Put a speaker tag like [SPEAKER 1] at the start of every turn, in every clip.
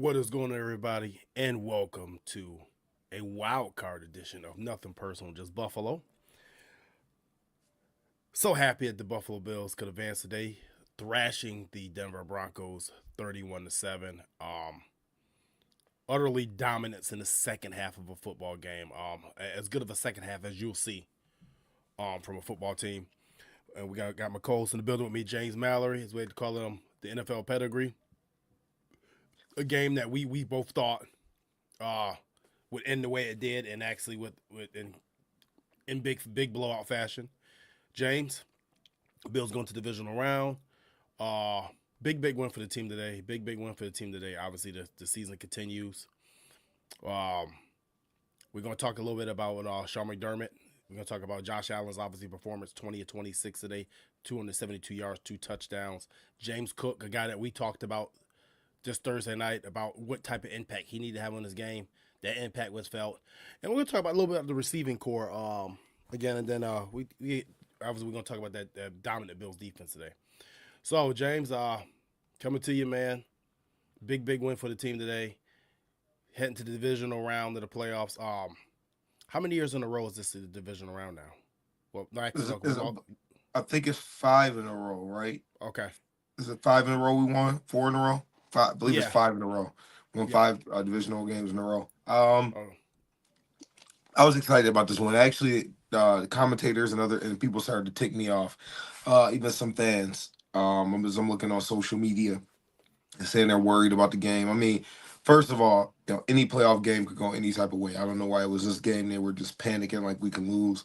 [SPEAKER 1] What is going on, everybody, and welcome to a wild card edition of Nothing Personal, Just Buffalo. So happy that the Buffalo Bills could advance today, thrashing the Denver Broncos 31-7. Utterly dominance in the second half of a football game. As good of a second half as you'll see from a football team. And we got McColl's in the building with me, James Mallory, his way to call him the NFL pedigree. A game that we both thought uh, would end the way it did, and actually in big blowout fashion. James, Bills going to the divisional round. Big win for the team today. Big win for the team today. Obviously, the season continues. We're going to talk a little bit about Sean McDermott. We're going to talk about Josh Allen's obviously performance, 20 of 26 today, 272 yards, 2 touchdowns. James Cook, a guy that we talked about just Thursday night about what type of impact he needed to have on his game. That impact was felt, and we're gonna talk about a little bit of the receiving core again, and then we obviously we're gonna talk about that dominant Bills defense today. So James, coming to you, man. Big win for the team today. Heading to the divisional round of the playoffs. How many years in a row is this the divisional round now? Well, not actually,
[SPEAKER 2] I think it's 5 in a row, right?
[SPEAKER 1] Okay.
[SPEAKER 2] Is it 5 in a row we won? 4 in a row? Five, I believe it's
[SPEAKER 1] Yeah.
[SPEAKER 2] 5 in a row. Won
[SPEAKER 1] Yeah.
[SPEAKER 2] five divisional games in a row.
[SPEAKER 1] Oh.
[SPEAKER 2] I was excited about this one. Actually, the commentators and people started to tick me off. Even some fans. As I'm looking on social media and saying they're worried about the game. I mean, first of all, any playoff game could go any type of way. I don't know why it was this game they were just panicking like we can lose.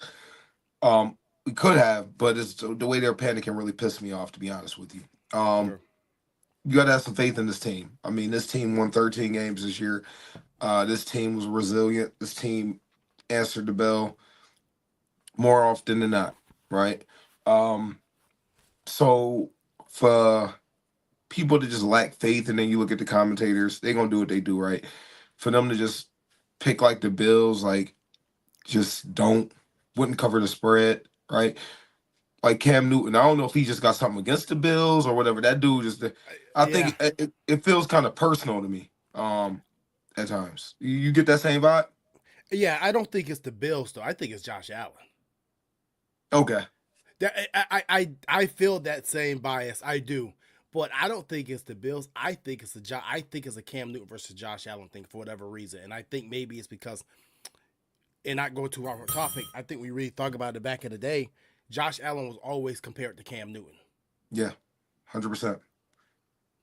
[SPEAKER 2] We could have, but it's the way they're panicking really pissed me off, to be honest with you.
[SPEAKER 1] Sure.
[SPEAKER 2] You got to have some faith in this team. I mean, this team won 13 games this year. This team was resilient. This team answered the bell more often than not, right? Um, so for people to just lack faith, and then you look at the commentators, they're gonna do what they do, right? For them to just pick like the Bills, like just wouldn't cover the spread, right? Like Cam Newton, I don't know if he just got something against the Bills or whatever. That dude just, I
[SPEAKER 1] Yeah.
[SPEAKER 2] think it feels kind of personal to me. At times, you get that same vibe.
[SPEAKER 1] Yeah. I don't think it's the Bills though. I think it's Josh Allen.
[SPEAKER 2] Okay,
[SPEAKER 1] That I feel that same bias. I do, but I don't think it's the Bills. I think it's I think it's a Cam Newton versus Josh Allen thing for whatever reason, and I think maybe it's because, and not going to our topic. I think we really thought about it back in the day. Josh Allen was always compared to Cam Newton.
[SPEAKER 2] yeah, 100%.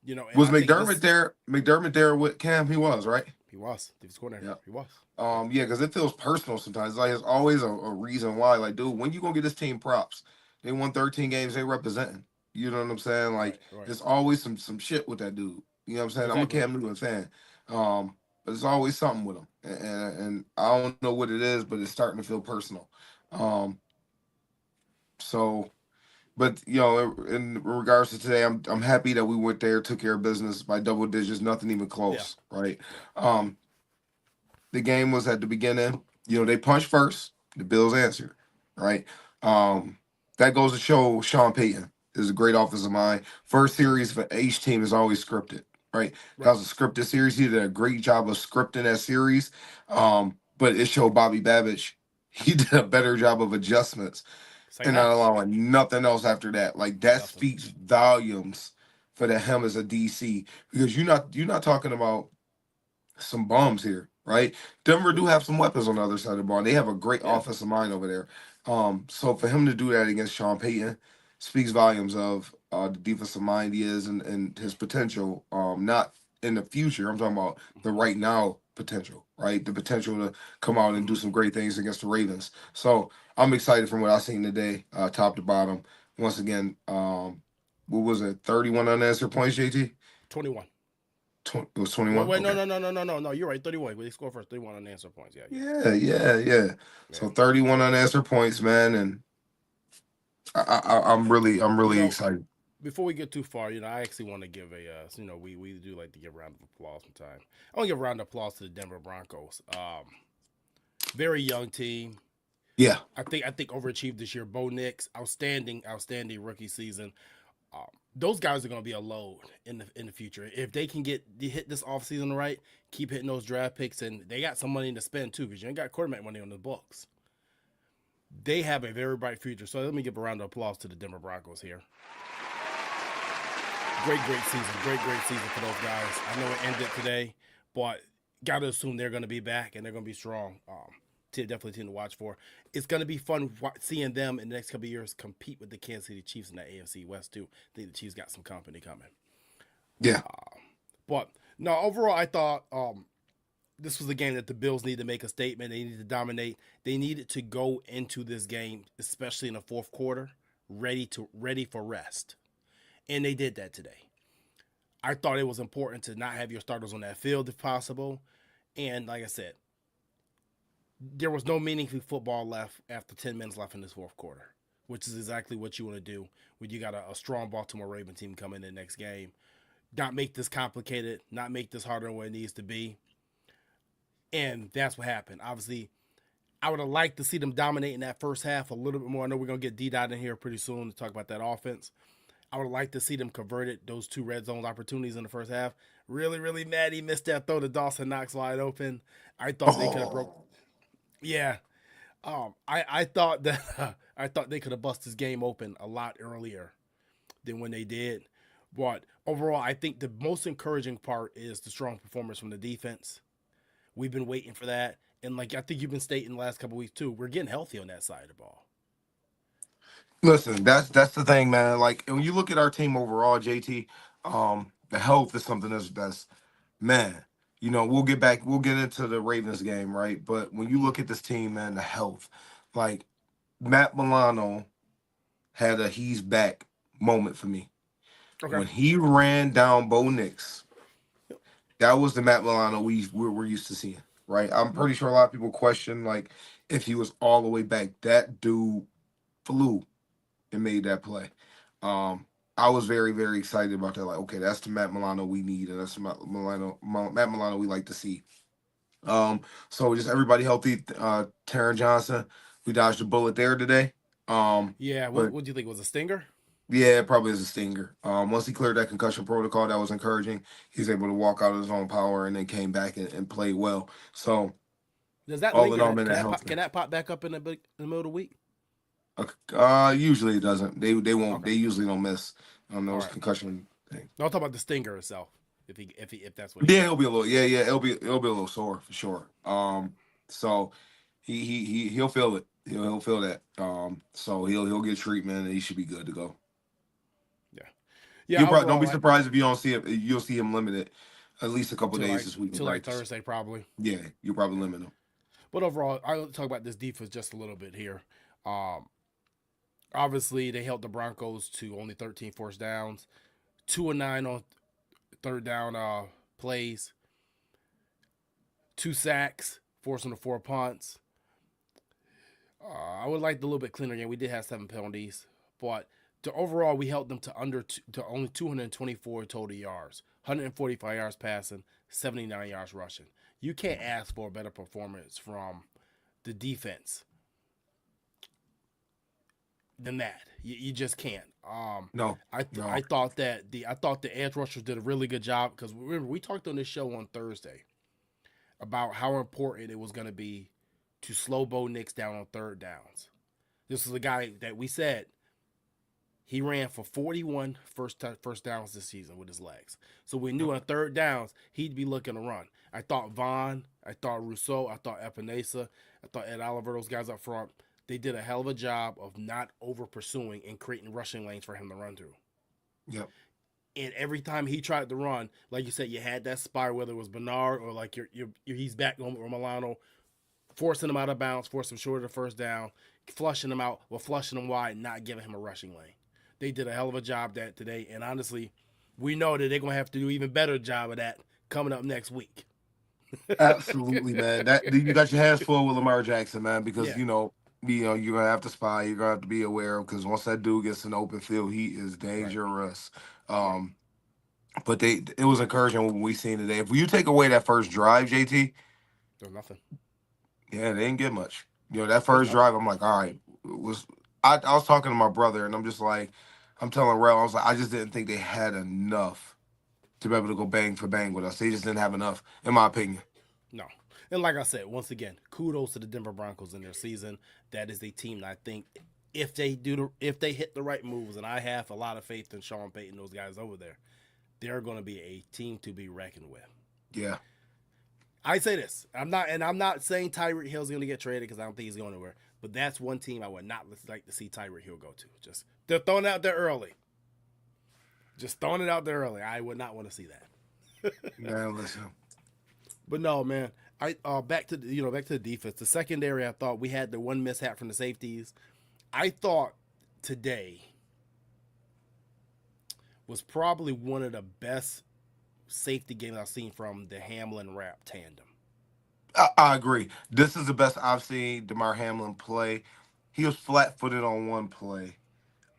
[SPEAKER 1] And
[SPEAKER 2] Was
[SPEAKER 1] I think
[SPEAKER 2] McDermott
[SPEAKER 1] this
[SPEAKER 2] there? McDermott there with Cam? He was, right?
[SPEAKER 1] he was he was coordinator.
[SPEAKER 2] Yeah.
[SPEAKER 1] He was.
[SPEAKER 2] Yeah, because it feels personal sometimes. Like it's always a reason why. Like, dude, when you gonna get this team props? They won 13 games. They representing. You know what I'm saying?
[SPEAKER 1] Right.
[SPEAKER 2] Like,
[SPEAKER 1] Right.
[SPEAKER 2] there's always some shit with that dude. You know what I'm saying? I'm a
[SPEAKER 1] Exactly.
[SPEAKER 2] Cam Newton fan. But there's always something with him, and I don't know what it is, but it's starting to feel personal. Um, so, but in regards to today, I'm happy that we went there, took care of business by double digits, nothing even
[SPEAKER 1] Yeah.
[SPEAKER 2] close, right? Um, the game was at the beginning. They punched first. The Bills answered, right? Um, that goes to show Sean Payton is a great offensive mind. First series for each team is always scripted, right? That
[SPEAKER 1] Right.
[SPEAKER 2] was a scripted series. He did a great job of scripting that series. But it showed Bobby Babbage he did a better job of adjustments
[SPEAKER 1] Second
[SPEAKER 2] and not
[SPEAKER 1] half.
[SPEAKER 2] allowing nothing else after that. Like that
[SPEAKER 1] Nothing.
[SPEAKER 2] speaks volumes for the him as a DC because you're not talking about some bombs here, right? Denver do have some weapons on the other side of the ball. They have a great
[SPEAKER 1] Yeah.
[SPEAKER 2] offensive mind over there. So for him to do that against Sean Payton speaks volumes of the defensive mind he is and his potential. Not in the future. I'm talking about the right now potential, right? The potential to come out and do
[SPEAKER 1] Mm-hmm.
[SPEAKER 2] some great things against the Ravens. So I'm excited from what I've seen today, top to bottom. Once again, what was it? 31 unanswered points, JT?
[SPEAKER 1] 21.
[SPEAKER 2] It was
[SPEAKER 1] Wait,
[SPEAKER 2] 21.
[SPEAKER 1] wait, no,
[SPEAKER 2] Okay.
[SPEAKER 1] no, no, no, no, no, no. You're right. 31. They scored first. 31 unanswered points. Yeah, yeah,
[SPEAKER 2] Yeah.
[SPEAKER 1] yeah.
[SPEAKER 2] So 31 unanswered points, man, and I'm really
[SPEAKER 1] You know,
[SPEAKER 2] excited.
[SPEAKER 1] before we get too far, I actually want to give we do like to give a round of applause sometimes. I want to give a round of applause to the Denver Broncos. Very young team.
[SPEAKER 2] Yeah,
[SPEAKER 1] I think overachieved this year. Bo Nix, outstanding rookie season. Um, those guys are going to be a load in the future. If they can hit this offseason right, keep hitting those draft picks, and they got some money to spend too, because you ain't got quarterback money on the books. They have a very bright future. So let me give a round of applause to the Denver Broncos here. Great season. Great season for those guys. I know it ended today, but got to assume they're going to be back and they're going to be strong. Definitely a team to watch for. It's going to be fun seeing them in the next couple of years compete with the Kansas City Chiefs in the AFC West too. I think the Chiefs got some company coming.
[SPEAKER 2] Yeah.
[SPEAKER 1] But no, overall, I thought this was a game that the Bills need to make a statement. They need to dominate. They needed to go into this game, especially in the fourth quarter, ready for rest, and they did that today. I thought it was important to not have your starters on that field if possible, and like I said, there was no meaningful football left after 10 minutes left in this fourth quarter, which is exactly what you want to do when you got a strong Baltimore Raven team coming in the next game. Not make this complicated, not make this harder than what it needs to be. And that's what happened. Obviously, I would have liked to see them dominate in that first half a little bit more. I know we're going to get D-Dot in here pretty soon to talk about that offense. I would have liked to see them converted those two red zone opportunities in the first half. Really mad he missed that throw to Dawson Knox wide open. I thought they could have broke. Yeah. I thought that I thought they could have busted this game open a lot earlier than when they did. But overall, I think the most encouraging part is the strong performance from the defense. We've been waiting for that. And like I think you've been stating the last couple of weeks too, we're getting healthy on that side of the ball.
[SPEAKER 2] Listen, that's the thing, man. Like when you look at our team overall, JT, the health is something that's man. We'll get into the Ravens game, right? But when you look at this team, man, the health, like Matt Milano had a he's back moment for me
[SPEAKER 1] Okay.
[SPEAKER 2] when he ran down Bo Nix. That was the Matt Milano we're used to seeing, right? I'm pretty sure a lot of people question like if he was all the way back. That dude flew and made that play. I was very excited about that. Like, okay, that's the Matt Milano we need, and that's the Matt Milano we like to see. So just everybody healthy. Taron Johnson, we dodged a bullet there today.
[SPEAKER 1] Yeah,
[SPEAKER 2] But
[SPEAKER 1] what do you think was a stinger?
[SPEAKER 2] yeah, it probably is a stinger. Once he cleared that concussion protocol, that was encouraging. He's able to walk out of his own power and then came back and played well. So
[SPEAKER 1] Does that
[SPEAKER 2] all in
[SPEAKER 1] linger?
[SPEAKER 2] all,
[SPEAKER 1] That
[SPEAKER 2] man,
[SPEAKER 1] can
[SPEAKER 2] that
[SPEAKER 1] that
[SPEAKER 2] helps
[SPEAKER 1] pop,
[SPEAKER 2] me.
[SPEAKER 1] can that pop back up in the middle of the week?
[SPEAKER 2] Usually it doesn't. They won't.
[SPEAKER 1] Okay,
[SPEAKER 2] They usually don't miss
[SPEAKER 1] all
[SPEAKER 2] those
[SPEAKER 1] right.
[SPEAKER 2] concussion things.
[SPEAKER 1] No, I'll talk about the stinger itself. If that's what he
[SPEAKER 2] Yeah,
[SPEAKER 1] got.
[SPEAKER 2] he'll be a little. Yeah, it'll be a little sore for sure. So he'll feel it. He'll feel that. So he'll get treatment and he should be good to go.
[SPEAKER 1] Yeah, yeah.
[SPEAKER 2] Don't
[SPEAKER 1] Overall,
[SPEAKER 2] be
[SPEAKER 1] like
[SPEAKER 2] surprised if you don't see him. You'll see him limited at least a couple days this week in
[SPEAKER 1] till like
[SPEAKER 2] practice.
[SPEAKER 1] Thursday probably.
[SPEAKER 2] Yeah, you'll probably
[SPEAKER 1] Yeah.
[SPEAKER 2] limit him.
[SPEAKER 1] But overall, I'll talk about this defense just a little bit here. Um, Obviously, they held the Broncos to only 13 forced downs, 2 and 9 on third down plays, 2 sacks, forcing the 4 punts. I would like the little bit cleaner game. We did have 7 penalties, but overall we held them to only 224 total yards, 145 yards passing, 79 yards rushing. You can't ask for a better performance from the defense than that. You just can't.
[SPEAKER 2] No,
[SPEAKER 1] I
[SPEAKER 2] no.
[SPEAKER 1] thought that the edge rushers did a really good job because remember we talked on this show on Thursday about how important it was going to be to slow Bo Nix down on third downs. This is a guy that we said he ran for 41 first downs this season with his legs. So we knew on third downs he'd be looking to run. I thought Vaughn, I thought Rousseau, I thought Epinesa, I thought Ed Oliver, those guys up front, they did a hell of a job of not over pursuing and creating rushing lanes for him to run through.
[SPEAKER 2] Yep.
[SPEAKER 1] And every time he tried to run, like you said, you had that spy, whether it was Bernard or like he's back on Milano, forcing him out of bounds, forcing him short of the first down, flushing him out, or flushing him wide, not giving him a rushing lane. They did a hell of a job that today, and honestly, we know that they're gonna have to do even better job of that coming up next week.
[SPEAKER 2] Absolutely, man. That you got your hands full with Lamar Jackson, man, because
[SPEAKER 1] Yeah,
[SPEAKER 2] you're gonna have to spy. You're gonna have to be aware of because once that dude gets in the open field, he is
[SPEAKER 1] right,
[SPEAKER 2] dangerous.
[SPEAKER 1] right.
[SPEAKER 2] Um, but it was encouraging when we seen today. If you take away that first drive, JT,
[SPEAKER 1] There's nothing.
[SPEAKER 2] yeah, they didn't get much. That
[SPEAKER 1] There's
[SPEAKER 2] first
[SPEAKER 1] nothing.
[SPEAKER 2] drive, I'm like, all right, I was talking to my brother, and I'm just like, I'm telling Rel, I was like, I just didn't think they had enough to be able to go bang for bang with us. They just didn't have enough, in my opinion.
[SPEAKER 1] No. And like I said, once again, kudos to the Denver Broncos in their season. That is a team that I think if they hit the right moves, and I have a lot of faith in Sean Payton, those guys over there, they're going to be a team to be reckoned with.
[SPEAKER 2] Yeah.
[SPEAKER 1] I say this, I'm not saying Tyreek Hill's going to get traded because I don't think he's going anywhere. But that's one team I would not like to see Tyreek Hill go to. Just they're throwing it out there early. Just throwing it out there early. I would not want to see that.
[SPEAKER 2] Man, listen.
[SPEAKER 1] But no, man. I back to the defense. The secondary, I thought we had the one mishap from the safeties. I thought today was probably one of the best safety games I've seen from the Hamlin Rap tandem.
[SPEAKER 2] I agree. This is the best I've seen DeMar Hamlin play. He was flat footed on one play.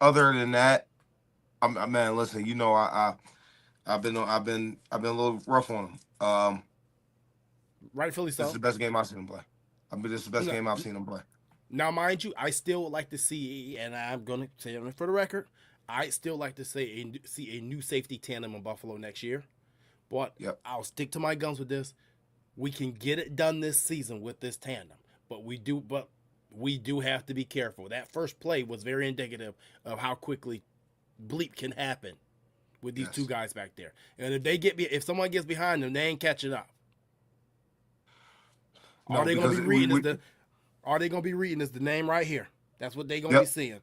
[SPEAKER 2] Other than that, man, listen, I've been a little rough on him.
[SPEAKER 1] Rightfully
[SPEAKER 2] This is
[SPEAKER 1] so.
[SPEAKER 2] the best game I've seen him play. This is the best
[SPEAKER 1] No,
[SPEAKER 2] game I've seen him play.
[SPEAKER 1] now, mind you, I still would like to see, and I'm going to say it for the record, I still like to see a new safety tandem in Buffalo next year. But
[SPEAKER 2] Yep.
[SPEAKER 1] I'll stick to my guns with this. We can get it done this season with this tandem, but we do have to be careful. That first play was very indicative of how quickly bleep can happen with these two
[SPEAKER 2] Yes.
[SPEAKER 1] guys back there. And if someone gets behind them, they ain't catching up. All
[SPEAKER 2] No,
[SPEAKER 1] they gonna
[SPEAKER 2] because
[SPEAKER 1] be reading is the all they gonna be reading is the name right here. That's what they gonna be
[SPEAKER 2] yep.
[SPEAKER 1] seeing.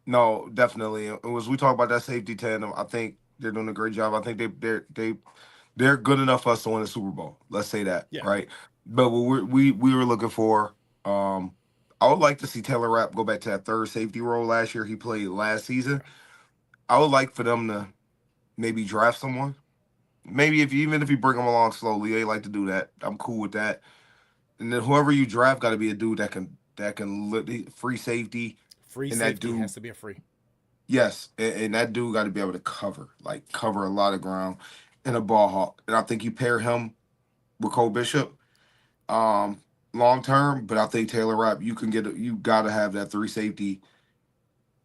[SPEAKER 2] No, definitely. As we talk about that safety tandem, I think they're doing a great job. I think they're good enough for us to win the Super Bowl. Let's say that,
[SPEAKER 1] Yeah.
[SPEAKER 2] right? But what we were looking for, um, I would like to see Taylor Rapp go back to that third safety role last year. He played last season. I would like for them to maybe draft someone. Maybe even if you bring them along slowly, they like to do that. I'm cool with that. And then whoever you draft got to be a dude free safety,
[SPEAKER 1] Free
[SPEAKER 2] and that
[SPEAKER 1] safety
[SPEAKER 2] dude,
[SPEAKER 1] has to be a free.
[SPEAKER 2] yes, and that dude got to be able to cover a lot of ground, and a ball hawk. And I think you pair him with Cole Bishop, um, long term. But I think Taylor Rapp, you got to have that three safety,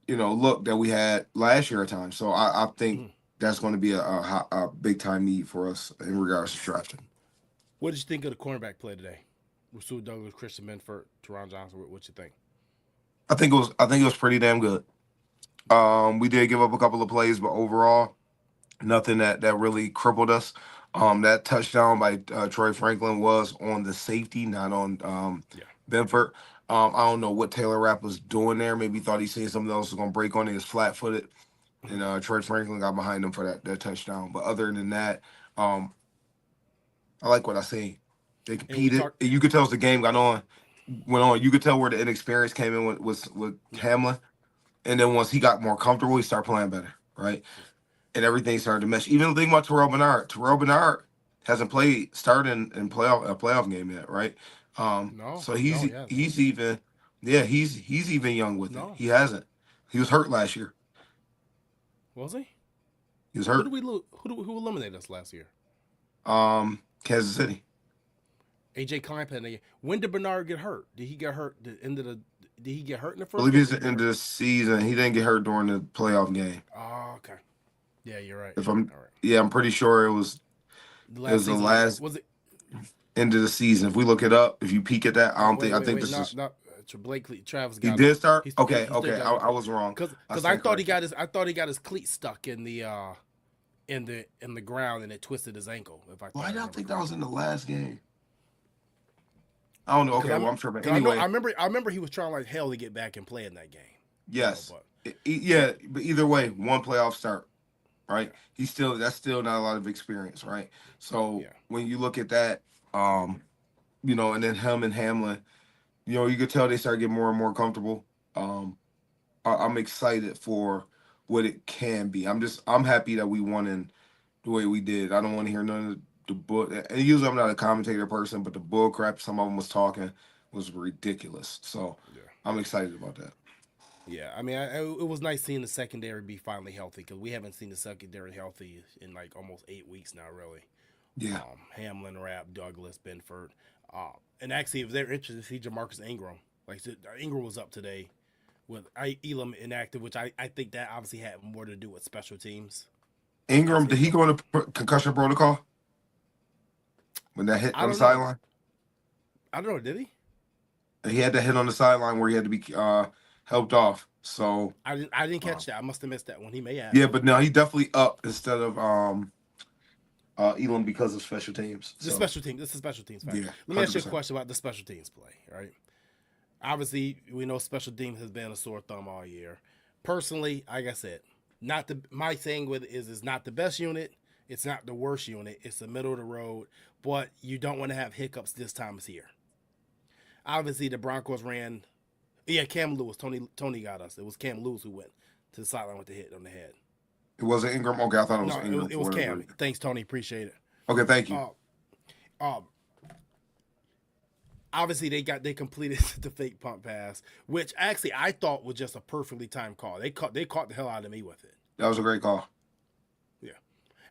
[SPEAKER 2] look that we had last year at times. So I think
[SPEAKER 1] Mhm.
[SPEAKER 2] that's going to be a big time need for us in regards to drafting.
[SPEAKER 1] What did you think of the cornerback play today? Rasul Douglas, Christian Benford, Teron Johnson. What you think?
[SPEAKER 2] I think it was pretty damn good. We did give up a couple of plays, but overall, nothing that really crippled us. That touchdown by Troy Franklin was on the safety, not on
[SPEAKER 1] Yeah.
[SPEAKER 2] Benford. I don't know what Taylor Rapp was doing there. Maybe he thought he seen something else was going to break on it. He was flat footed, and Troy Franklin got behind him for that touchdown. But other than that, um, I like what I seen. They
[SPEAKER 1] And we
[SPEAKER 2] competed.
[SPEAKER 1] talked.
[SPEAKER 2] And you could tell as the game went on. You could tell where the inexperience came in with
[SPEAKER 1] Yeah.
[SPEAKER 2] Hamlin. And then once he got more comfortable, he started playing better, right? And everything started to mesh. Even the thing about Terrell Bernard. Terrell Bernard hasn't started in a playoff game yet, right?
[SPEAKER 1] No,
[SPEAKER 2] So
[SPEAKER 1] no, he hasn't.
[SPEAKER 2] he's even yeah, he's even young with it.
[SPEAKER 1] No,
[SPEAKER 2] He hasn't. He was hurt last year.
[SPEAKER 1] was he?
[SPEAKER 2] He was
[SPEAKER 1] Who
[SPEAKER 2] hurt.
[SPEAKER 1] did we lose? Who eliminated us last year?
[SPEAKER 2] Kansas City.
[SPEAKER 1] AJ Klein. When did Bernard get hurt? Did he get hurt? Did he get hurt in the
[SPEAKER 2] I
[SPEAKER 1] first
[SPEAKER 2] believe
[SPEAKER 1] game? Or
[SPEAKER 2] he's
[SPEAKER 1] did he get
[SPEAKER 2] into
[SPEAKER 1] hurt?
[SPEAKER 2] the season. He didn't get hurt during the playoff game.
[SPEAKER 1] Oh, okay. Yeah, you're right.
[SPEAKER 2] If I'm
[SPEAKER 1] All right.
[SPEAKER 2] Yeah, I'm pretty sure
[SPEAKER 1] The
[SPEAKER 2] it
[SPEAKER 1] last
[SPEAKER 2] was the
[SPEAKER 1] season
[SPEAKER 2] last
[SPEAKER 1] was it?
[SPEAKER 2] end of the season. If we look it up, if you peek at that,
[SPEAKER 1] Oh,
[SPEAKER 2] I think
[SPEAKER 1] wait.
[SPEAKER 2] this
[SPEAKER 1] Not
[SPEAKER 2] is
[SPEAKER 1] not Blakely. Travis
[SPEAKER 2] he
[SPEAKER 1] got him.
[SPEAKER 2] did start. Okay,
[SPEAKER 1] He still
[SPEAKER 2] okay.
[SPEAKER 1] got him
[SPEAKER 2] I was wrong. I
[SPEAKER 1] because
[SPEAKER 2] stand corrected.
[SPEAKER 1] I thought he got his cleat stuck in the ground and it twisted his ankle. If I thought
[SPEAKER 2] Why
[SPEAKER 1] I
[SPEAKER 2] did I
[SPEAKER 1] remember
[SPEAKER 2] think that was
[SPEAKER 1] correctly.
[SPEAKER 2] in the last game? I don't know.
[SPEAKER 1] Because
[SPEAKER 2] Okay, well I'm sure. But
[SPEAKER 1] I know
[SPEAKER 2] anyway,
[SPEAKER 1] I remember he was trying like hell to get back and play in that game.
[SPEAKER 2] yes,
[SPEAKER 1] But
[SPEAKER 2] yeah. But either way, one playoff start,
[SPEAKER 1] yeah,
[SPEAKER 2] right? That's still not a lot of experience, right? So
[SPEAKER 1] yeah.
[SPEAKER 2] when you look at that, and then him and Hamlin, you could tell they start getting more and more comfortable. Um, I'm excited for what it can be. I'm happy that we won in the way we did. I don't want to hear none of the book. And usually I'm not a commentator person, but the bull crap some of them was talking was ridiculous. So
[SPEAKER 1] Yeah.
[SPEAKER 2] I'm excited about that.
[SPEAKER 1] Yeah, I mean, it was nice seeing the secondary be finally healthy because we haven't seen the secondary healthy in like almost 8 weeks now, really.
[SPEAKER 2] Yeah.
[SPEAKER 1] Hamlin, Rapp, Douglas, Benford, and actually, if they're interested to see Jamarcus Ingram, like Ingram was up today, with Elam inactive, which I think that obviously had more to do with special teams. As
[SPEAKER 2] Ingram,
[SPEAKER 1] it,
[SPEAKER 2] did he go into concussion protocol when that hit
[SPEAKER 1] I
[SPEAKER 2] on the
[SPEAKER 1] don't know.
[SPEAKER 2] sideline?
[SPEAKER 1] I don't know. Did he?
[SPEAKER 2] He had that hit on the sideline where he had to be helped off. So
[SPEAKER 1] I didn't
[SPEAKER 2] uh,
[SPEAKER 1] catch that. I must have missed that one. He may have.
[SPEAKER 2] yeah, but no, he definitely up instead of Elam because of special teams.
[SPEAKER 1] The
[SPEAKER 2] So
[SPEAKER 1] special team. This is a special teams factor.
[SPEAKER 2] yeah,
[SPEAKER 1] Let me ask you a
[SPEAKER 2] 100%.
[SPEAKER 1] question about the special teams play. Right. Obviously, we know special teams has been a sore thumb all year. Personally, like I said, not the my thing with it is it's not the best unit. It's not the worst unit. It's the middle of the road. But you don't want to have hiccups this time of year. Obviously, the Broncos ran. Yeah, Cam Lewis. Tony got us. It was Cam Lewis who went to the sideline with the hit on the head.
[SPEAKER 2] It wasn't Ingram. Okay, I thought it was
[SPEAKER 1] No, it was,
[SPEAKER 2] Ingram
[SPEAKER 1] it
[SPEAKER 2] for
[SPEAKER 1] was
[SPEAKER 2] whatever
[SPEAKER 1] Cam.
[SPEAKER 2] reason.
[SPEAKER 1] Thanks, Tony. Appreciate it.
[SPEAKER 2] Okay, thank you.
[SPEAKER 1] Uh, um, obviously they completed the fake punt pass, which actually I thought was just a perfectly timed call. They caught the hell out of me with it.
[SPEAKER 2] That was a great call.
[SPEAKER 1] Yeah,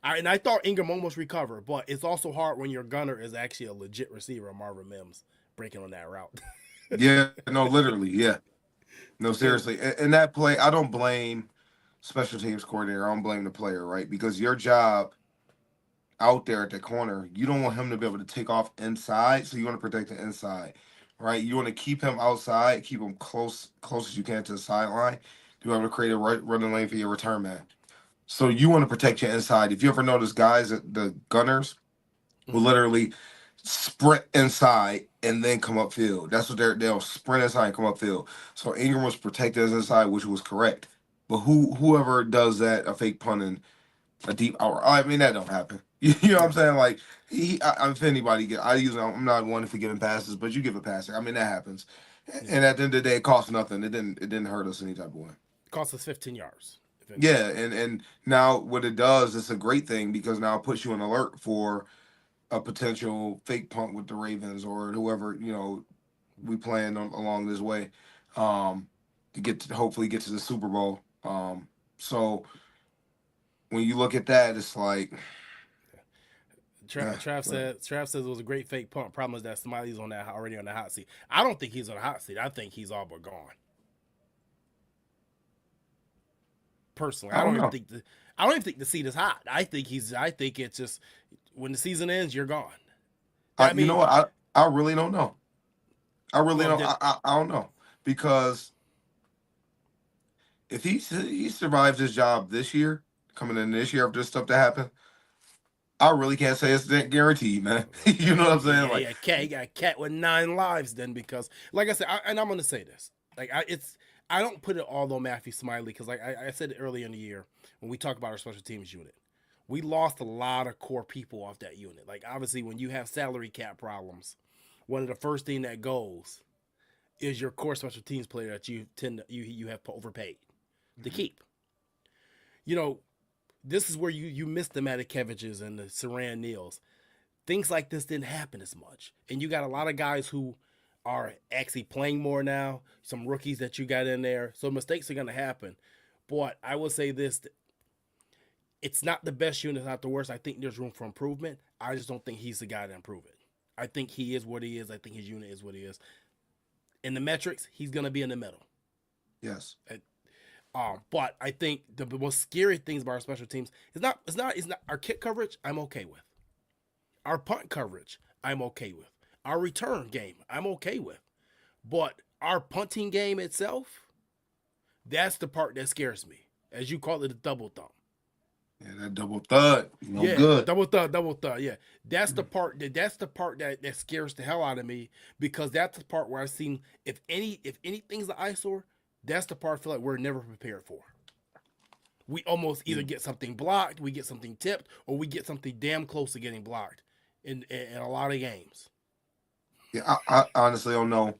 [SPEAKER 1] and I thought Ingram almost recovered, but it's also hard when your gunner is actually a legit receiver, Marvin Mims, breaking on that route.
[SPEAKER 2] Yeah, no, literally, yeah. No,
[SPEAKER 1] And
[SPEAKER 2] seriously. In that play, I don't blame special teams coordinator. I don't blame the player, right? Because your job out there at the corner, you don't want him to be able to take off inside, so you want to protect the inside, right? You want to keep him outside, keep him close as you can to the sideline, to be able to create a running lane for your return man. So you want to protect your inside. If you ever notice, guys, the gunners will
[SPEAKER 1] mhm,
[SPEAKER 2] literally sprint inside and then come upfield. That's what they'll sprint inside and come upfield. So Ingram was protected as inside, which was correct. But whoever does that, a fake punt and a deep hour, I mean that don't happen. You know what I'm
[SPEAKER 1] no,
[SPEAKER 2] saying? Like if anybody I'm not one for giving passes, but you give a passer. I mean that happens.
[SPEAKER 1] yeah,
[SPEAKER 2] And at the end of the day, it costs nothing. It didn't hurt us any type of way.
[SPEAKER 1] cost us 15 yards. If anything,
[SPEAKER 2] Yeah, and now what it does, it's a great thing because now it puts you on alert for a potential fake punt with the Ravens or whoever we plan on along this way, um, to hopefully get to the Super Bowl. So when you look at that, it's like,
[SPEAKER 1] Trav
[SPEAKER 2] well,
[SPEAKER 1] says it was a great fake punt. Problem is that Smiley's on that already on the hot seat. I don't think he's on the hot seat. I think he's all but gone. Personally,
[SPEAKER 2] I don't know.
[SPEAKER 1] I don't even think the seat is hot. I think it's just when the season ends, you're gone. I
[SPEAKER 2] You know
[SPEAKER 1] mean,
[SPEAKER 2] what? I really don't know. I really
[SPEAKER 1] well,
[SPEAKER 2] don't.
[SPEAKER 1] then
[SPEAKER 2] I don't know because if he survives his job this year, coming in this year after this stuff that happened, I really can't say it's guaranteed, man. You know what I'm saying? Like,
[SPEAKER 1] he got a cat with 9 lives then because, like I said, and I'm gonna say this, I don't put it all on Matthew Smiley because, like I said earlier in the year when we talk about our special teams unit, we lost a lot of core people off that unit. Like obviously, when you have salary cap problems, one of the first thing that goes is your core special teams player that you have overpaid to
[SPEAKER 2] mhm.
[SPEAKER 1] keep. You know, this is where you miss the Matikeviches and the Saran Neals. Things like this didn't happen as much. And you got a lot of guys who are actually playing more now, some rookies that you got in there. So mistakes are going to happen. But I will say this, it's not the best unit, it's not the worst. I think there's room for improvement. I just don't think he's the guy to improve it. I think he is what he is. I think his unit is what he is. In the metrics, he's going to be in the middle.
[SPEAKER 2] Yes.
[SPEAKER 1] But I think the most scary things about our special teams is not our kick coverage. I'm okay with our punt coverage. I'm okay with our return game. I'm okay with, but our punting game itself, that's the part that scares me. As you call it, the double thumb.
[SPEAKER 2] Yeah, that double thud,
[SPEAKER 1] Yeah,
[SPEAKER 2] good.
[SPEAKER 1] double thud. Yeah, that's the part that scares the hell out of me because that's the part where I've seen if anything's the eyesore, that's the part I feel like we're never prepared for. We almost
[SPEAKER 2] Yeah,
[SPEAKER 1] either get something blocked, we get something tipped, or we get something damn close to getting blocked in a lot of games.
[SPEAKER 2] yeah. I honestly don't know.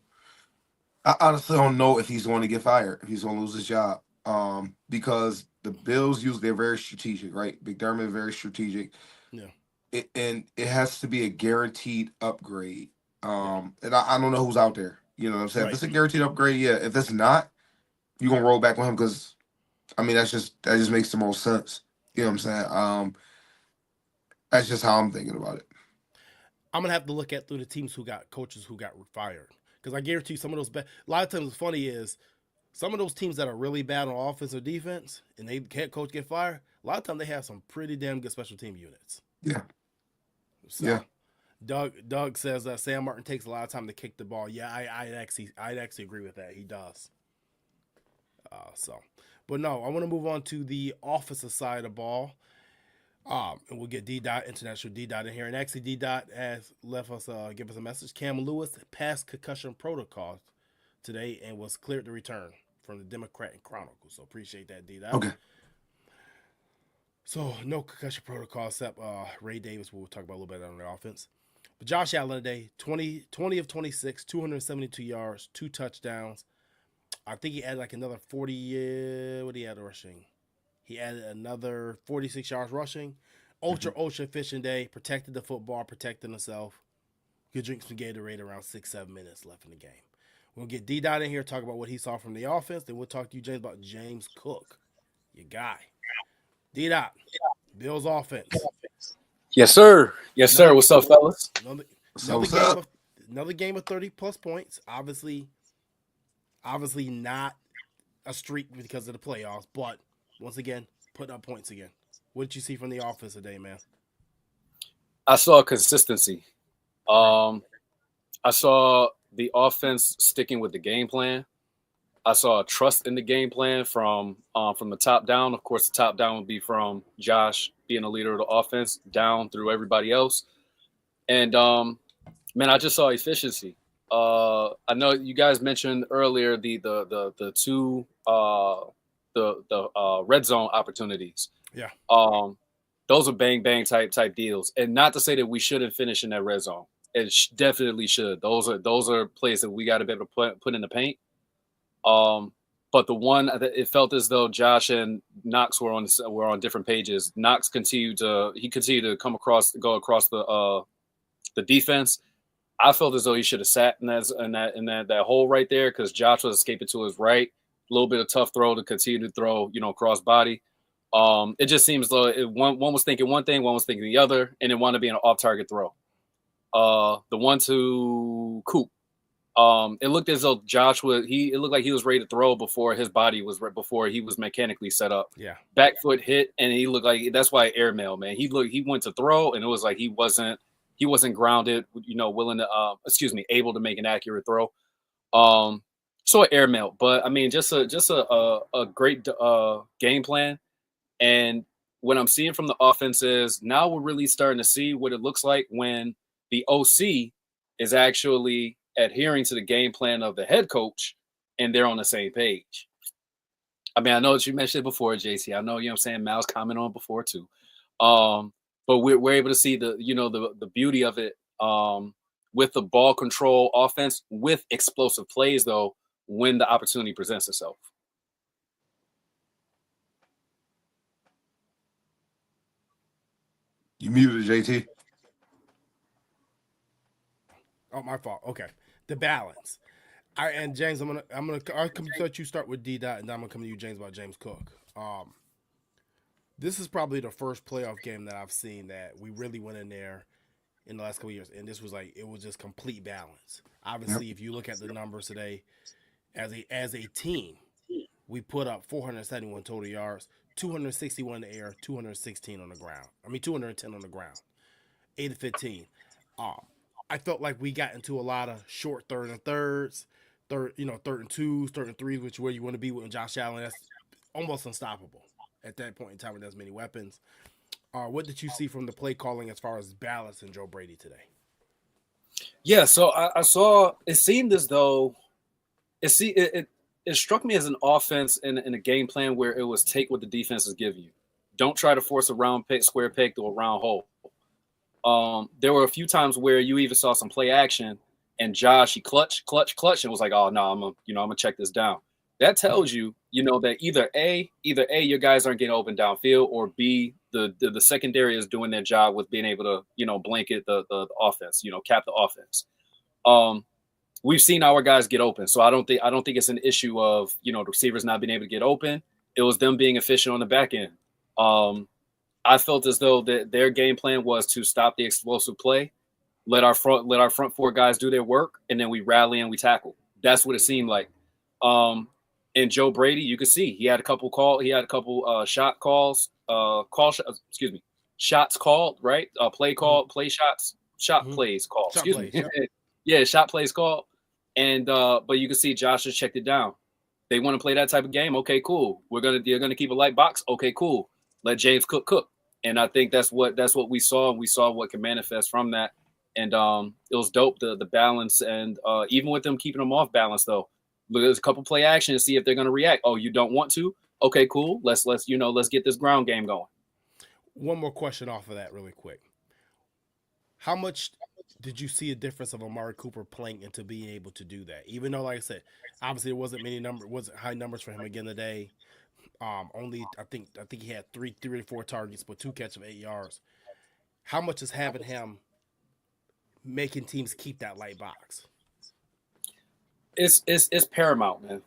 [SPEAKER 2] I honestly don't know if he's going to get fired, if he's going to lose his job. Because the Bills they're very strategic, right? McDermott is very strategic.
[SPEAKER 1] Yeah,
[SPEAKER 2] And it has to be a guaranteed upgrade.
[SPEAKER 1] yeah,
[SPEAKER 2] And I don't know who's out there. You know what I'm saying? If
[SPEAKER 1] right.
[SPEAKER 2] it's a guaranteed upgrade, yeah. If it's not, you're gonna roll back with him because I mean that just makes the most sense. You know what I'm saying? That's just how I'm thinking about it.
[SPEAKER 1] I'm gonna have to look at through the teams who got coaches who got fired because I guarantee you some of those. A lot of times, what's funny is some of those teams that are really bad on offense or defense, and they head coach get fired, a lot of times they have some pretty damn good special team units.
[SPEAKER 2] Yeah.
[SPEAKER 1] So
[SPEAKER 2] Yeah.
[SPEAKER 1] Doug says Sam Martin takes a lot of time to kick the ball. Yeah, I'd actually agree with that. He does. But no, I want to move on to the offensive side of the ball. And we'll get D Dot International D Dot in here. And actually, D Dot has left us give us a message. Cam Lewis passed concussion protocol today and was cleared to return from the Democrat Chronicle. So appreciate that, D Dot.
[SPEAKER 2] Okay.
[SPEAKER 1] So no concussion protocol except Ray Davis. We'll talk about a little bit on the offense. But Josh Allen today, 20 of 26, 272 yards, 2 touchdowns. I think he added like another 40. What he had rushing? He added another 46 yards rushing. Ultra efficient day. Protected the football, protecting himself. Could drink some Gatorade around 6-7 minutes left in the game. We'll get D Dot in here, talk about what he saw from the offense. Then we'll talk to you, James, about James Cook, your guy. D Dot, Bills offense.
[SPEAKER 3] Yes, sir. Yes, sir. What's up, fellas?
[SPEAKER 1] Another game of 30 plus points. Obviously not a streak because of the playoffs, but once again, putting up points again. What did you see from the offense today, man?
[SPEAKER 3] I saw consistency. I saw the offense sticking with the game plan. I saw trust in the game plan from the top down. Of course, the top down would be from Josh being a leader of the offense down through everybody else. And man, I just saw efficiency. I know you guys mentioned earlier the two red zone opportunities.
[SPEAKER 1] Yeah.
[SPEAKER 3] Those are bang type deals, and not to say that we shouldn't finish in that red zone. It definitely should. Those are plays that we got to be able to put in the paint. But the one that it felt as though Josh and Knox were on different pages. Knox continued to go across the defense. I felt as though he should have sat in that hole right there because Josh was escaping to his right. A little bit of tough throw to continue to throw, cross body. It just seems though one was thinking one thing, one was thinking the other, and it wound up being an off-target throw. The one to Coop. It looked as though Josh it looked like he was ready to throw before he was mechanically set up.
[SPEAKER 1] Yeah.
[SPEAKER 3] Back foot hit, and he looked like that's why airmail, man. He went to throw, and it was like he wasn't grounded, willing to able to make an accurate throw. So an airmail, but I mean just a great game plan. And what I'm seeing from the offense is now we're really starting to see what it looks like when the OC is actually adhering to the game plan of the head coach and they're on the same page. I mean, I know that you mentioned it before, JC. I know, Mal's commented on it before too. But we're able to see the beauty of it with the ball control offense with explosive plays, though, when the opportunity presents itself.
[SPEAKER 2] You muted, JT.
[SPEAKER 1] Oh, my fault. Okay. The balance. And James, I'll let you start with D Dot, and then I'm gonna come to you, James, about James Cook. This is probably the first playoff game that I've seen that we really went in there in the last couple of years, and this was it was just complete balance. Obviously, If you look at the numbers today, as a team, we put up 471 total yards, 261 in the air, 216 on the ground. 210 on the ground, 8 of 15. I felt like we got into a lot of short third and thirds, third and twos, third and threes, which is where you want to be with Josh Allen. That's almost unstoppable at that point in time with as many weapons. What did you see from the play calling as far as balance and Joe Brady today?
[SPEAKER 3] Yeah, so I saw it seemed as though it struck me as an offense in a game plan where it was take what the defenses give you. Don't try to force a square peg to a round hole. There were a few times where you even saw some play action and Josh, he clutch, and was like, oh no, I'm gonna check this down. That tells you, that either A, your guys aren't getting open downfield, or B, the secondary is doing their job with being able to, blanket the offense, cap the offense. We've seen our guys get open. So I don't think it's an issue of, the receivers not being able to get open. It was them being efficient on the back end. I felt as though their game plan was to stop the explosive play, let our front four guys do their work, and then we rally and we tackle. That's what it seemed like. And And Joe Brady, you could see he had a couple shot calls, shots called, right? Play called, play shots, shot plays called.
[SPEAKER 1] Shot
[SPEAKER 3] Excuse
[SPEAKER 1] plays,
[SPEAKER 3] me.
[SPEAKER 1] yep.
[SPEAKER 3] Yeah, shot plays called. And but you can see Josh has checked it down. They want to play that type of game. Okay, cool. You're gonna keep a light box. Okay, cool. Let James cook. And I think that's what we saw. We saw what can manifest from that. And it was dope, the balance, and even with them keeping them off balance though. There's a couple play action and see if they're gonna react. Oh, you don't want to? Okay, cool. Let's get this ground game going.
[SPEAKER 1] One more question off of that, really quick. How much did you see a difference of Amari Cooper playing into being able to do that? Even though, like I said, obviously it wasn't high numbers for him again today. Only I think he had three or four targets, but 2 catches of 8 yards. How much is having him making teams keep that light box?
[SPEAKER 3] It's paramount, man.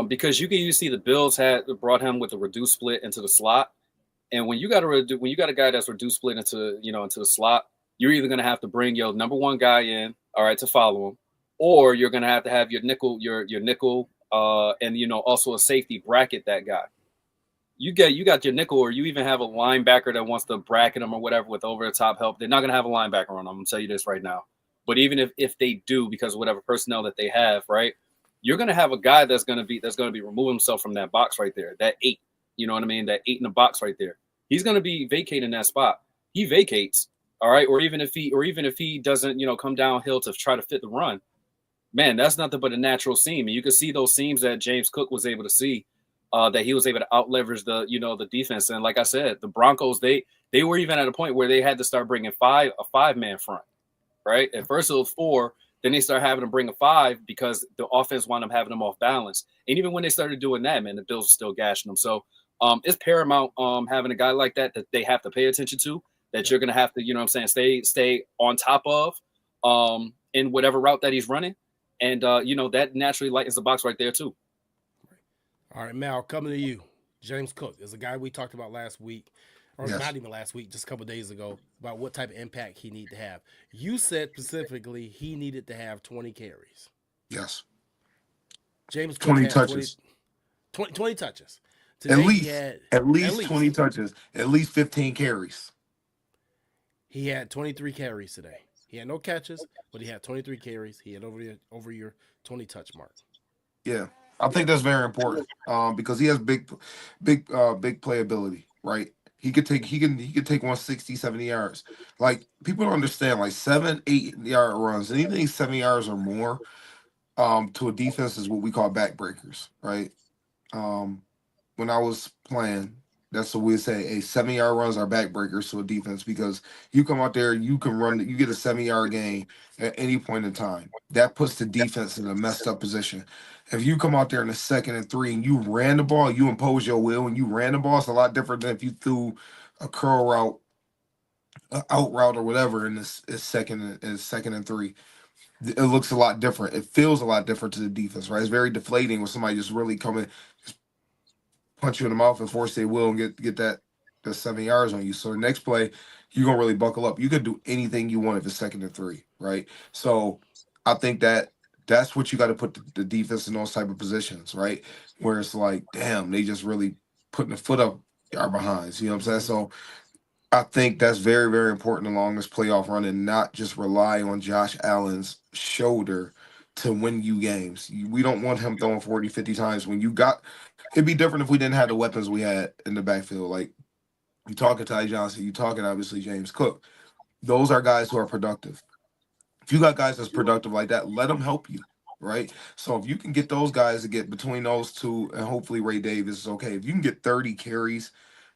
[SPEAKER 3] Because you can see the Bills had brought him with a reduced split into the slot, and when you got a guy that's reduced split into the slot, you're either going to have to bring your number one guy in, all right, to follow him, or you're going to have your nickel, and also a safety bracket that guy. You got your nickel, or you even have a linebacker that wants to bracket him or whatever with over the top help. They're not going to have a linebacker on them. I'm going to tell you this right now. But even if they do, because of whatever personnel that they have, right, you're going to have a guy that's going to be removing himself from that box right there, that 8. You know what I mean? That 8 in the box right there. He's going to be vacating that spot. He vacates, all right. Or even if he doesn't, come downhill to try to fit the run, man, that's nothing but a natural seam. And you can see those seams that James Cook was able to see. That he was able to out leverage the defense. And like I said, the Broncos, they were even at a point where they had to start bringing a 5-man front, right? At first it was 4, then they started having to bring a 5 because the offense wound up having them off balance. And even when they started doing that, man, the Bills were still gashing them. So it's paramount having a guy like that they have to pay attention to, that you're going to have to, stay on top of in whatever route that he's running. And, that naturally lightens the box right there too.
[SPEAKER 1] All right, Mal, coming to you. James Cook is a guy we talked about last week, or
[SPEAKER 2] Yes.
[SPEAKER 1] not even last week, just a couple days ago, about what type of impact he needed to have. You said specifically he needed to have 20 carries.
[SPEAKER 2] Yes.
[SPEAKER 1] James Cook
[SPEAKER 2] 20
[SPEAKER 1] had
[SPEAKER 2] touches.
[SPEAKER 1] 20 touches.
[SPEAKER 2] At
[SPEAKER 1] Today
[SPEAKER 2] least,
[SPEAKER 1] he had
[SPEAKER 2] at least 20 touches, at least 15 carries.
[SPEAKER 1] He had 23 carries today. He had no catches, but he had 23 carries. He had over your 20 touch mark.
[SPEAKER 2] Yeah. I think that's very important because he has big playability, right? He could take 160, 70 yards. Like people don't understand, like 7, 8 yard runs, anything 7 yards or more, to a defense is what we call backbreakers, right? When I was playing, that's what we say. A 7 yard runs are backbreakers to a defense because you come out there, you can run, you get a 7 yard gain at any point in time. That puts the defense in a messed up position. If you come out there in the 2nd and 3 and you ran the ball, you impose your will, and you ran the ball, it's a lot different than if you threw a curl route, out route, or whatever in this is second and 3. It looks a lot different. It feels a lot different to the defense, right? It's very deflating when somebody just really coming, punch you in the mouth and force their will and get that the 7 yards on you. So the next play, you're gonna really buckle up. You could do anything you want if it's 2nd and 3, right? So I think that's what you got to put the defense in those type of positions, right? Where it's like, damn, they just really putting the foot up our behinds. You know what I'm saying? So I think that's very, very important along this playoff run, and not just rely on Josh Allen's shoulder to win you games. We don't want him throwing 40, 50 times when you got. It'd be different if we didn't have the weapons we had in the backfield. Like you talking Ty Johnson, you talking obviously James Cook. Those are guys who are productive. If you got guys that's productive like that, let them help you, right? So if you can get those guys to get between those two, and hopefully Ray Davis is okay. If you can get 30 carries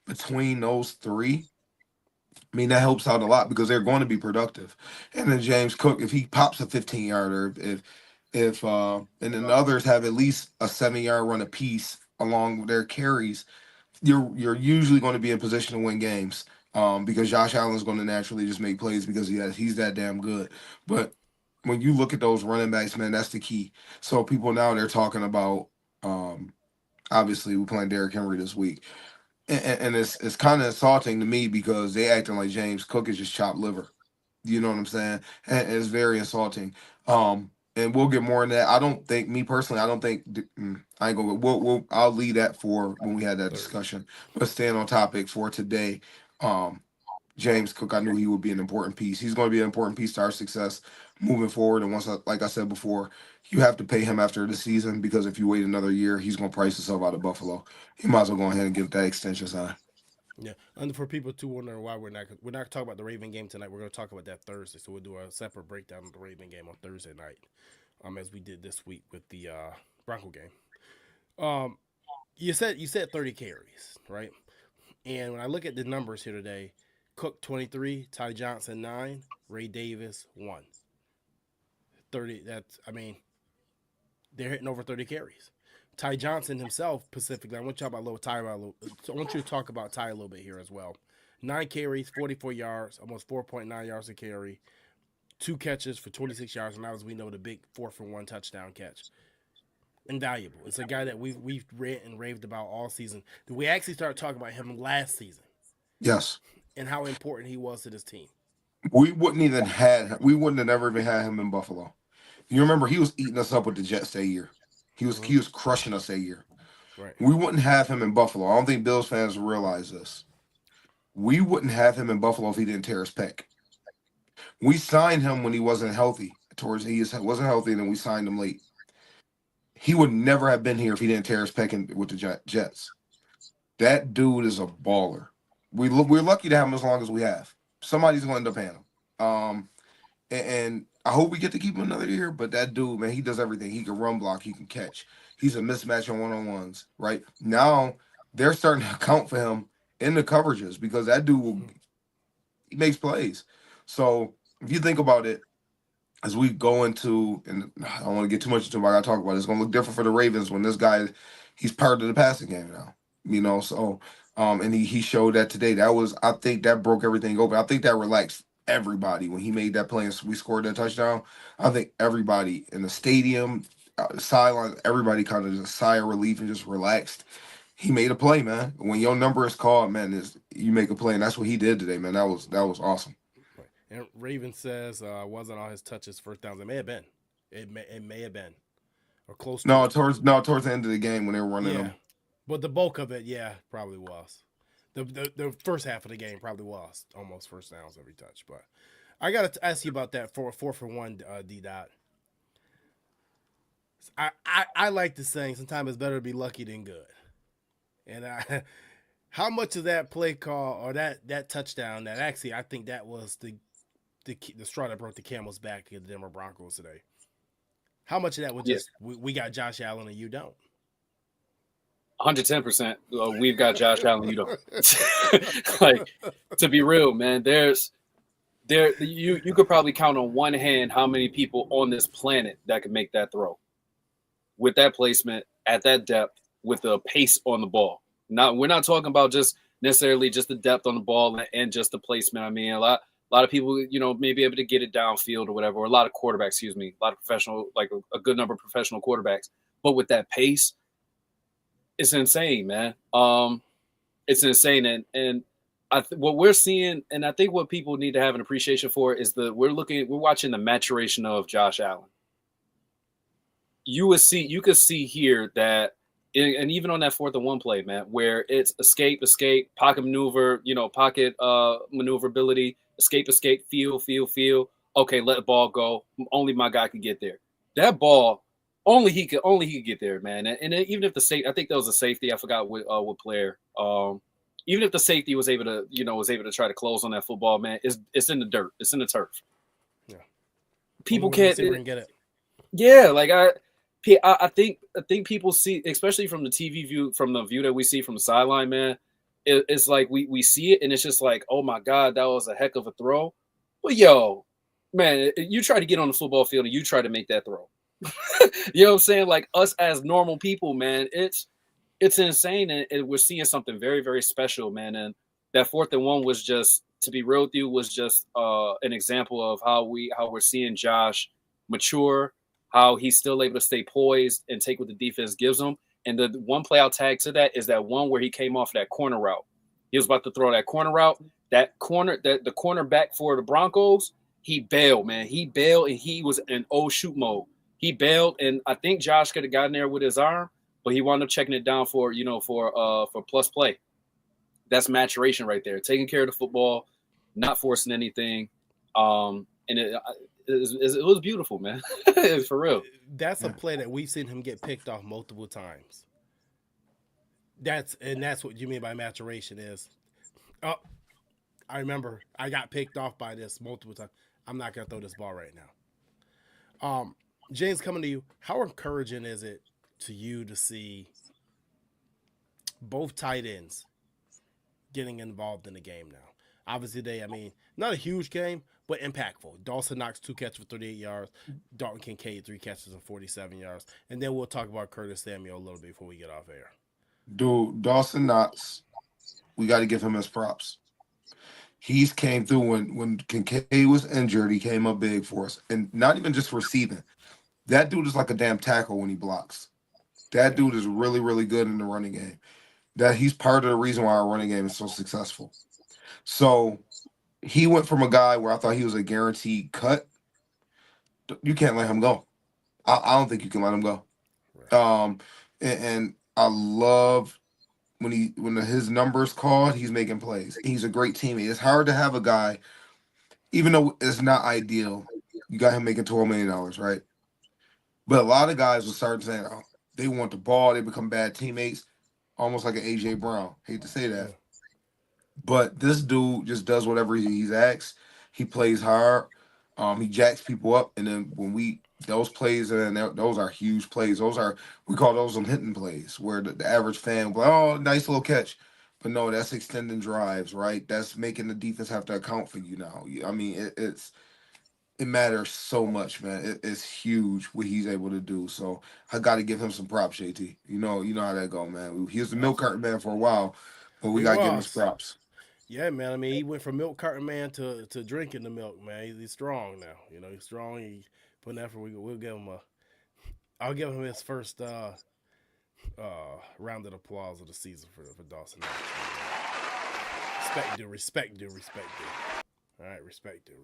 [SPEAKER 2] between those 3, I mean, that helps out a lot because they're going to be productive. And then James Cook, if he pops a 15 yarder, if and then the others have at least a 7 yard run apiece along with their carries, you're usually going to be in position to win games. Because Josh Allen's going to naturally just make plays because he's that damn good. But when you look at those running backs, man, that's the key. So people now they're talking about obviously we're playing Derrick Henry this week. And it's kind of insulting to me because they acting like James Cook is just chopped liver. You know what I'm saying? And it's very insulting. And we'll get more in that. I don't think I ain't gonna. I'll leave that for when we had that discussion. But staying on topic for today, James Cook, I knew he would be an important piece. He's going to be an important piece to our success moving forward. And like I said before, you have to pay him after the season because if you wait another year, he's going to price himself out of Buffalo. He might as well go ahead and get that extension signed.
[SPEAKER 1] Yeah, and for people too wondering why we're not talking about the Raven game tonight. We're going to talk about that Thursday, so we'll do a separate breakdown of the Raven game on Thursday night, as we did this week with the Bronco game. You said 30 carries, right? And when I look at the numbers here today, Cook 23, Ty Johnson 9, Ray Davis 1. 30. They're hitting over 30 carries. Ty Johnson himself, specifically, I want you to talk about Ty. I want you to talk about Ty a little bit here as well. 9 carries, 44 yards, almost 4.9 yards a carry, 2 catches for 26 yards, and now as we know, the big 4-for-1 touchdown catch. Invaluable. It's a guy that we've read and raved about all season. We actually started talking about him last season.
[SPEAKER 2] Yes.
[SPEAKER 1] And how important he was to this team.
[SPEAKER 2] We wouldn't have never even had him in Buffalo. You remember he was eating us up with the Jets that year. He was crushing us that year.
[SPEAKER 1] Right.
[SPEAKER 2] We wouldn't have him in Buffalo. I don't think Bills fans realize this. We wouldn't have him in Buffalo if he didn't tear his pec. We signed him when he wasn't healthy. He wasn't healthy, and then we signed him late. He would never have been here if he didn't tear his pec with the Jets. That dude is a baller. We're lucky to have him as long as we have. Somebody's going to end up paying him. And I hope we get to keep him another year, but that dude, man, he does everything. He can run block, he can catch. He's a mismatch on one-on-ones, right? Now they're starting to account for him in the coverages because that dude he makes plays. So if you think about it, as we go into, and I don't want to get too much into what I got to talk about, it's going to look different for the Ravens when this guy, he's part of the passing game now, so and he showed that today. I think that broke everything open. I think that relaxed everybody when he made that play and we scored that touchdown. I think everybody in the stadium, sideline, everybody kind of just sigh of relief and just relaxed. He made a play, man. When your number is called, man, you make a play, and that's what he did today, man. That was awesome.
[SPEAKER 1] Right. And Raven says wasn't all his touches first downs. It may have been. It may have been. Or close to
[SPEAKER 2] towards the end of the game when they were running them.
[SPEAKER 1] But the bulk of it, probably was. The first half of the game probably was almost first downs every touch. But I got to ask you about that 4-for-1 D-Dot. I like the saying sometimes it's better to be lucky than good. And how much of that play call or that touchdown that actually I think that was the straw that broke the camel's back in the Denver Broncos today. How much of that was just we got Josh Allen and you don't?
[SPEAKER 3] 110%. We've got Josh Allen. You don't. Like, to be real, man. You could probably count on one hand how many people on this planet that could make that throw with that placement at that depth with the pace on the ball. We're not talking about just necessarily just the depth on the ball and just the placement. I mean, a lot of people, may be able to get it downfield or whatever. Or a lot of quarterbacks, a lot of professional, like a good number of professional quarterbacks. But with that pace, it's insane, man. It's insane, and what we're seeing, and I think what people need to have an appreciation for is we're watching the maturation of Josh Allen. You could see here that, and even on that 4th-and-1 play, man, where it's escape, pocket maneuver, pocket maneuverability, escape, feel. Okay, let the ball go. Only my guy can get there. That ball. Only he could get there, man. And even if the safety, I think that was a safety. I forgot what player. Even if the safety was able to try to close on that football, man, it's in the dirt. It's in the turf.
[SPEAKER 1] Yeah.
[SPEAKER 3] People can't
[SPEAKER 1] get it.
[SPEAKER 3] Yeah, like I think people see, especially from the TV view, from the view that we see from the sideline, man. It's like we see it and it's just like, oh my God, that was a heck of a throw. Well, yo, man, you try to get on the football field and you try to make that throw. You know what I'm saying? Like us as normal people, man, it's insane, and we're seeing something very, very special, man. And that 4th-and-1 was just, to be real with you, was just an example of how we're seeing Josh mature, how he's still able to stay poised and take what the defense gives him. And the one play I'll tag to that is that one where he came off that corner route. He was about to throw that corner route. The cornerback for the Broncos, he bailed, man. He bailed, and he was in shoot mode. He bailed, and I think Josh could have gotten there with his arm, but he wound up checking it down for plus play. That's maturation right there. Taking care of the football, not forcing anything. And it was beautiful, man. For real.
[SPEAKER 1] That's a play that we've seen him get picked off multiple times. That's what you mean by maturation is. Oh, I remember I got picked off by this multiple times. I'm not gonna throw this ball right now. James, coming to you, how encouraging is it to you to see both tight ends getting involved in the game now? Obviously, not a huge game, but impactful. Dawson Knox 2 catches for 38 yards. Dalton Kincaid 3 catches for 47 yards. And then we'll talk about Curtis Samuel a little bit before we get off air.
[SPEAKER 2] Dude, Dawson Knox, we got to give him his props. He's came through when Kincaid was injured. He came up big for us. And not even just receiving. That dude is like a damn tackle when he blocks. That dude is really, really good in the running game. That he's part of the reason why our running game is so successful. So he went from a guy where I thought he was a guaranteed cut. You can't let him go. I don't think you can let him go. Right. And I love when his numbers called, he's making plays. He's a great teammate. It's hard to have a guy, even though it's not ideal. You got him making $12 million, right? But a lot of guys will start saying, oh, they want the ball, they become bad teammates, almost like an A.J. Brown. Hate to say that. But this dude just does whatever he's asked. He plays hard. He jacks people up. And then when those plays, and those are huge plays. We call those them hitting plays, where the average fan will be like, oh, nice little catch. But no, that's extending drives, right? That's making the defense have to account for you now. I mean, it matters so much, man. It's huge what he's able to do. So I got to give him some props, JT. You know how that go, man. He was the milk carton man for a while, but we got to give him his props.
[SPEAKER 1] Yeah, man. I mean, he went from milk carton man to drinking the milk, man. He's strong now. He's strong. He put an effort. We'll give him I'll give him his first round of applause of the season for Dawson. Respect due. All right, respect due.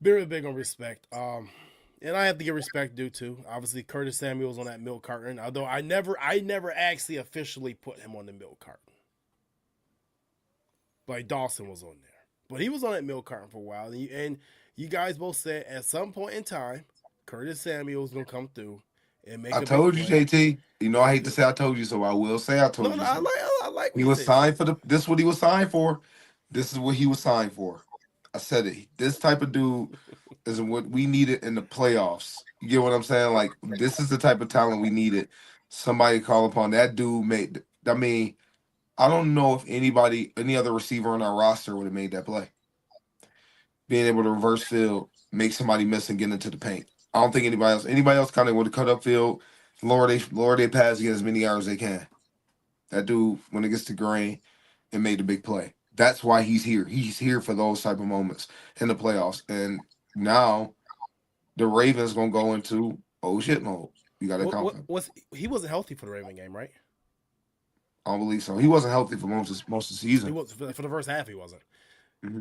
[SPEAKER 1] Very big on respect. And I have to give respect due too. Obviously, Curtis Samuel's on that milk carton. Although I never actually officially put him on the milk carton. But Dawson was on there. But he was on that milk carton for a while. And you guys both said at some point in time, Curtis Samuel's going to come through and make
[SPEAKER 2] I told you, JT. I hate to say I told you, so I will say I told you.
[SPEAKER 1] No, I like
[SPEAKER 2] he was signed for this is what he was signed for. This is what he was signed for. I said it. This type of dude is what we needed in the playoffs. You get what I'm saying? Like, this is the type of talent we needed. Somebody call upon. That dude I don't know if any other receiver on our roster would have made that play. Being able to reverse field, make somebody miss and get into the paint. I don't think anybody else kind of would have cut up field, lower their pass, get as many yards as they can. That dude, when it gets to Green, and made the big play. That's why he's here. He's here for those type of moments in the playoffs. And now the Ravens going to go into oh shit mode. You got to count him.
[SPEAKER 1] He wasn't healthy for the Raven game, right?
[SPEAKER 2] I don't believe so. He wasn't healthy for most of the season.
[SPEAKER 1] He was for the first half. He wasn't.
[SPEAKER 2] Mm-hmm.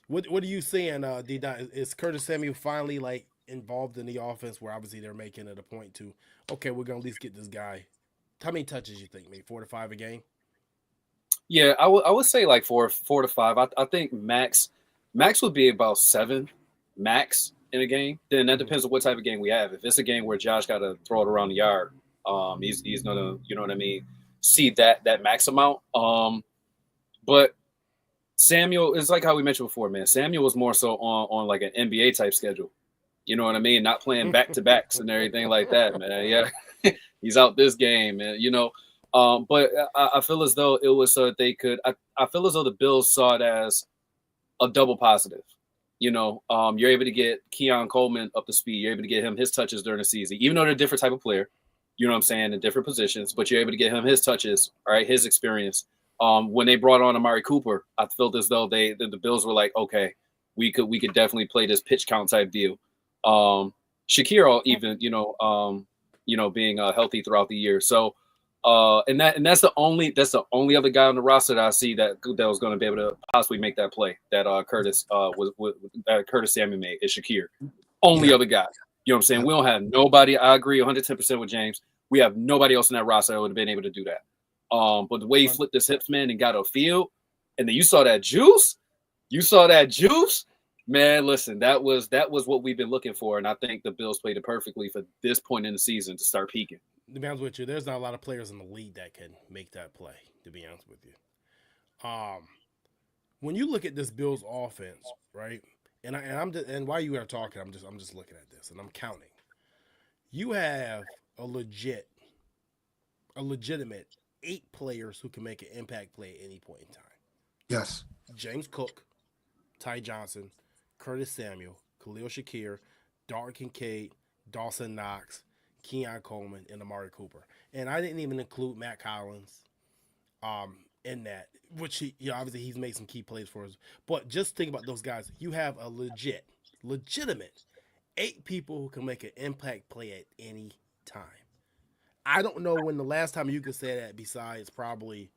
[SPEAKER 1] What are you seeing, D-Dot? Is Curtis Samuel finally involved in the offense where obviously they're making it a point to, okay, we're gonna at least get this guy. How many touches you think? Maybe 4 to 5 a game?
[SPEAKER 3] Yeah, I would say like 4 to 5. I think max would be about 7 max in a game. Then that depends on what type of game we have. If it's a game where Josh got to throw it around the yard, he's gonna, you know what I mean, see that max amount. But Samuel is like how we mentioned before, man. Samuel was more so on like an NBA type schedule. You know what I mean? Not playing back to backs and everything like that, man. Yeah, he's out this game, man. But I feel as though it was so that they could. I feel as though the Bills saw it as a double positive. You're able to get Keon Coleman up to speed. You're able to get him his touches during the season, even though they're a different type of player. You know what I'm saying, in different positions, but you're able to get him his touches, all right, his experience. When they brought on Amari Cooper, I felt as though the Bills were like, okay, we could definitely play this pitch count type deal. Shakira even, being healthy throughout the year. So, and that's the only other guy on the roster that I see that was going to be able to possibly make that play that Curtis Samuel made is Shakir. Only other guy. You know what I'm saying? We don't have nobody. I agree 110% with James. We have nobody else in that roster that would have been able to do that. But the way he flipped his hips, man, and got a field, and then you saw that juice. Man, listen, that was what we've been looking for, and I think the Bills played it perfectly for this point in the season to start peaking.
[SPEAKER 1] To be honest with you, there's not a lot of players in the league that can make that play. To be honest with you, when you look at this Bills offense, right? And while you are talking, I'm just looking at this and I'm counting. You have a legitimate 8 players who can make an impact play at any point in time.
[SPEAKER 2] Yes.
[SPEAKER 1] James Cook, Ty Johnson, Curtis Samuel, Khalil Shakir, Dalton Kincaid, Dawson Knox, Keon Coleman, and Amari Cooper. And I didn't even include Matt Collins in that, which obviously he's made some key plays for us. But just think about those guys. You have a legitimate 8 people who can make an impact play at any time. I don't know when the last time you could say that besides probably